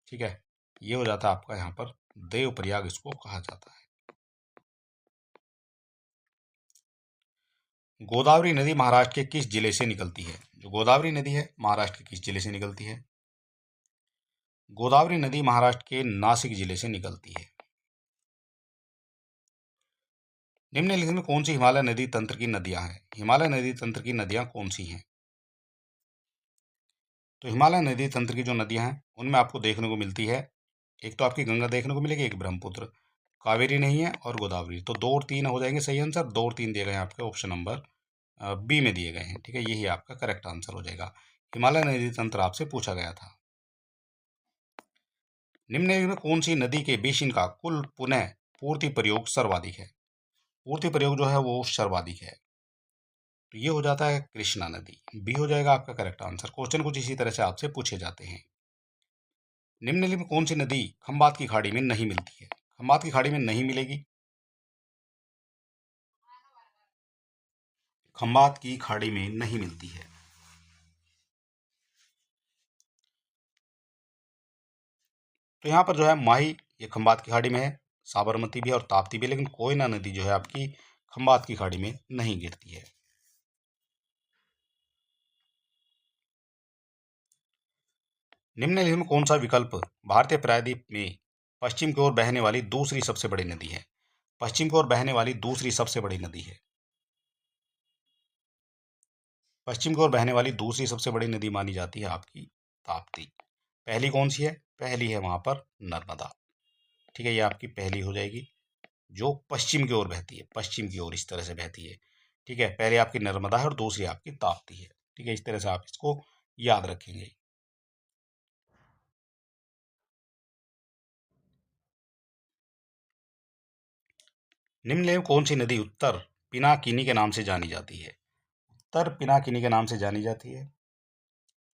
ठीक है। ये हो जाता है आपका यहाँ पर देवप्रयाग, इसको कहा जाता है। गोदावरी नदी महाराष्ट्र के किस जिले से निकलती है? जो गोदावरी नदी है महाराष्ट्र के किस जिले से निकलती है? गोदावरी नदी महाराष्ट्र के नासिक जिले से निकलती है। निम्नलिखित में कौन सी हिमालय नदी तंत्र की नदियां हैं? हिमालय नदी तंत्र की नदियां कौन सी हैं? तो हिमालय नदी तंत्र की जो नदियां हैं उनमें आपको देखने को मिलती है, एक तो आपकी गंगा देखने को मिलेगी, एक ब्रह्मपुत्र, कावेरी नहीं है, और गोदावरी। तो दो और तीन हो जाएंगे सही आंसर। दो और तीन दिए गए हैं आपके ऑप्शन नंबर बी में दिए गए हैं, ठीक है। यही आपका करेक्ट आंसर हो जाएगा। हिमालय नदी तंत्र आपसे पूछा गया था। निम्नलिखित में कौन सी नदी के बेसिन का कुल पुनः पूर्ति प्रयोग सर्वाधिक है? पूर्ति प्रयोग जो है वो सर्वाधिक है। तो ये हो जाता है कृष्णा नदी। बी हो जाएगा आपका करेक्ट आंसर। क्वेश्चन कुछ इसी तरह से आपसे पूछे जाते हैं। निम्नलिखित में कौन सी नदी खंबात की खाड़ी में नहीं मिलती है? खंबात की खाड़ी में नहीं मिलेगी। खंबात की खाड़ी में नहीं मिलती है। तो यहाँ पर जो है माही, ये खंबात की खाड़ी में है, साबरमती भी और ताप्ती भी, लेकिन कोयना नदी जो है आपकी खंबात की खाड़ी में नहीं गिरती है। निम्नलिखित में कौन सा विकल्प भारतीय प्रायद्वीप में पश्चिम की ओर बहने वाली दूसरी सबसे बड़ी नदी है? पश्चिम की ओर बहने वाली दूसरी सबसे बड़ी नदी है। पश्चिम की ओर बहने वाली दूसरी सबसे बड़ी नदी मानी जाती है आपकी ताप्ती। पहली कौन सी है? पहली है वहां पर नर्मदा। ठीक है, ये आपकी पहली हो जाएगी, जो पश्चिम की ओर बहती है, पश्चिम की ओर इस तरह से बहती है। ठीक है, पहले आपकी नर्मदा है और दूसरी आपकी ताप्ती है। ठीक है, इस तरह से आप इसको याद रखेंगे। निम्नलिखित में कौन सी नदी उत्तर पिनाकिनी के नाम से जानी जाती है? उत्तर पिनाकिनी के नाम से जानी जाती है,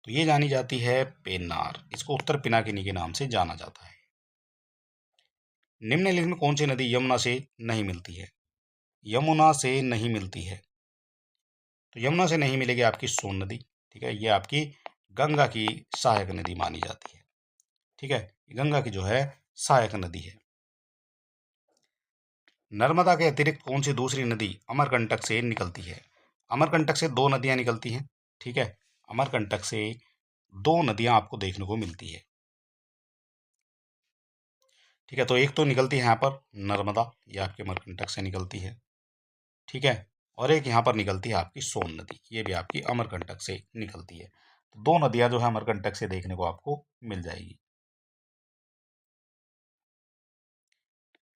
तो ये जानी जाती है पेन्नार। इसको उत्तर पिनाकिनी के नाम से जाना जाता है। निम्नलिखित में कौन सी नदी यमुना से नहीं मिलती है? यमुना से नहीं मिलती है, तो यमुना से नहीं मिलेगी आपकी सोन नदी। ठीक है, ये आपकी गंगा की सहायक नदी मानी जाती है। ठीक है, गंगा की जो है सहायक नदी है। नर्मदा के अतिरिक्त कौन सी दूसरी नदी अमरकंटक से निकलती है? अमरकंटक से दो नदियां निकलती हैं। ठीक है, अमरकंटक से दो नदियां आपको देखने को मिलती है। ठीक है, तो एक तो निकलती है यहाँ पर नर्मदा, ये आपके अमरकंटक से निकलती है। ठीक है, और एक यहाँ पर निकलती है आपकी सोन नदी, ये भी आपकी अमरकंटक से निकलती है। तो दो नदियां जो है अमरकंटक से देखने को आपको मिल जाएगी।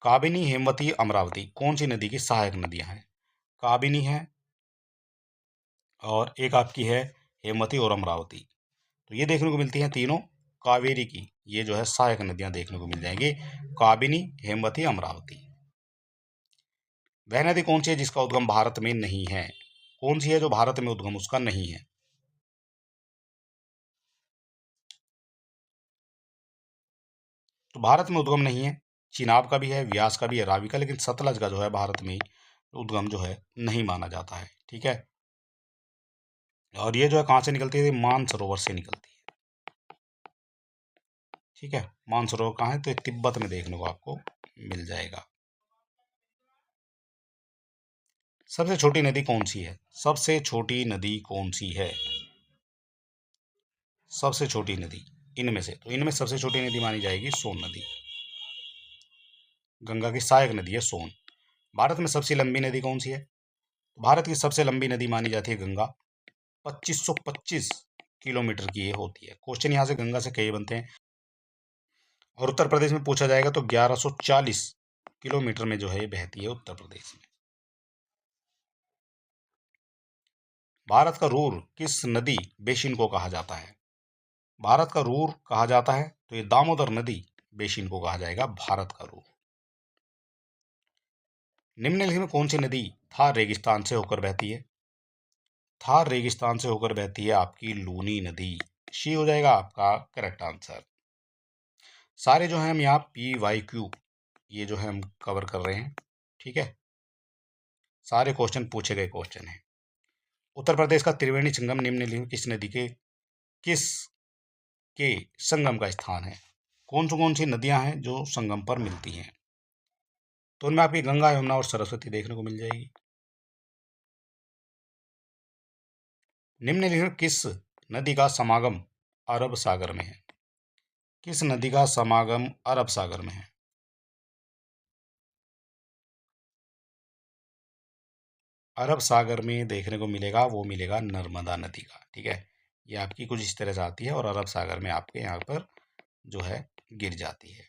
काबिनी, हेमवती, अमरावती कौन सी नदी की सहायक नदियां हैं? काबिनी है और एक आपकी है हेमवती और अमरावती। तो ये देखने को मिलती हैं तीनों कावेरी की, ये जो है सहायक नदियां देखने को मिल जाएंगी, काबिनी, हेमवती, अमरावती। वह नदी कौन सी है जिसका उद्गम भारत में नहीं है? कौन सी है जो भारत में उद्गम उसका नहीं है? तो भारत में उद्गम नहीं है, चिनाब का भी है, व्यास का भी है, रावी का, लेकिन सतलज का जो है भारत में उद्गम जो है नहीं माना जाता है। ठीक है, और ये जो है कहाँ से निकलती है? मानसरोवर से निकलती है। ठीक है, मानसरोवर कहाँ है? तो ये तिब्बत में देखने को आपको मिल जाएगा। सबसे छोटी नदी कौन सी है? सबसे छोटी नदी कौन सी है? सबसे छोटी नदी इनमें से, तो इनमें सबसे छोटी नदी मानी जाएगी सोन नदी। गंगा की सहायक नदी है सोन। भारत में सबसे लंबी नदी कौन सी है? भारत की सबसे लंबी नदी मानी जाती है गंगा। 2525 किलोमीटर की ये होती है। क्वेश्चन यहाँ से गंगा से कई बनते हैं, और उत्तर प्रदेश में पूछा जाएगा तो 1140 किलोमीटर में जो है ये बहती है उत्तर प्रदेश में। भारत का रूर किस नदी बेसिन को कहा जाता है? भारत का रूर कहा जाता है, तो ये दामोदर नदी बेसिन को कहा जाएगा भारत का रूर। निम्नलिखित में कौन सी नदी थार रेगिस्तान से होकर बहती है? थार रेगिस्तान से होकर बहती है आपकी लूनी नदी। शी हो जाएगा आपका करेक्ट आंसर। सारे जो है हम यहाँ PYQ ये जो है हम कवर कर रहे हैं। ठीक है, सारे क्वेश्चन पूछे गए क्वेश्चन हैं। उत्तर प्रदेश का त्रिवेणी संगम निम्नलिखित में किस नदी के किस के संगम का स्थान है? कौन सी नदियां हैं जो संगम पर मिलती हैं? तो उनमें आपकी गंगा, यमुना और सरस्वती देखने को मिल जाएगी। निम्नलिखित में किस नदी का समागम अरब सागर में है? किस नदी का समागम अरब सागर में है? अरब सागर में देखने को मिलेगा, वो मिलेगा नर्मदा नदी का। ठीक है, ये आपकी कुछ इस तरह से आती है और अरब सागर में आपके यहाँ पर जो है गिर जाती है।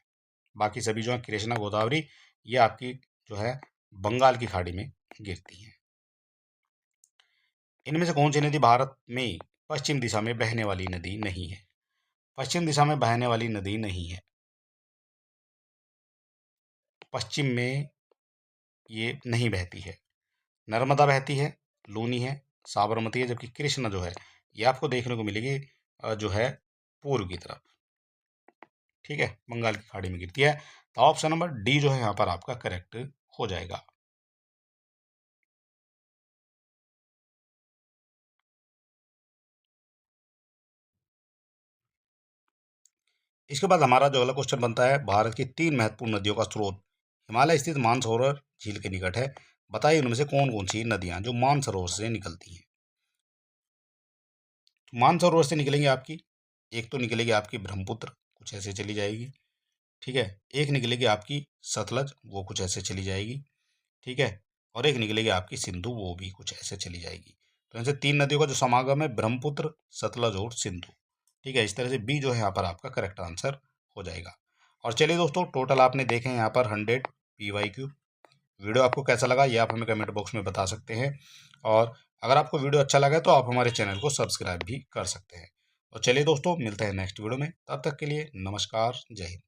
बाकी सभी जो है कृष्णा, गोदावरी, ये आपकी जो है बंगाल की खाड़ी में गिरती हैं। इनमें से कौन सी नदी भारत में पश्चिम दिशा में बहने वाली नदी नहीं है? पश्चिम दिशा में बहने वाली नदी नहीं है, पश्चिम में ये नहीं बहती है। नर्मदा बहती है, लूनी है, साबरमती है, जबकि कृष्णा जो है ये आपको देखने को मिलेगी जो है पूर्व की तरफ। ठीक है, बंगाल की खाड़ी में गिरती है। तो ऑप्शन नंबर डी जो है यहाँ पर आपका करेक्ट हो जाएगा। इसके बाद हमारा जो अगला क्वेश्चन बनता है, भारत की 3 महत्वपूर्ण नदियों का स्रोत हिमालय स्थित मानसरोवर झील के निकट है। बताइए उनमें से कौन कौन सी नदियां जो मानसरोवर से निकलती हैं। तो मानसरोवर से निकलेंगे आपकी, एक तो निकलेगी आपकी ब्रह्मपुत्र, कुछ ऐसे चली जाएगी। ठीक है, एक निकलेगी आपकी सतलज, वो कुछ ऐसे चली जाएगी। ठीक है, और एक निकलेगी आपकी सिंधु, वो भी कुछ ऐसे चली जाएगी। तो इनसे 3 नदियों का जो समागम है ब्रह्मपुत्र, सतलज और सिंधु। ठीक है, इस तरह से बी जो है यहाँ पर आपका करेक्ट आंसर हो जाएगा। और चलिए दोस्तों, टोटल आपने देखे यहाँ पर 100 PYQ। वीडियो आपको कैसा लगा ये आप हमें कमेंट बॉक्स में बता सकते हैं, और अगर आपको वीडियो अच्छा लगा तो आप हमारे चैनल को सब्सक्राइब भी कर सकते हैं। तो चलिए दोस्तों, मिलते हैं नेक्स्ट वीडियो में, तब तक के लिए नमस्कार, जय हिंद।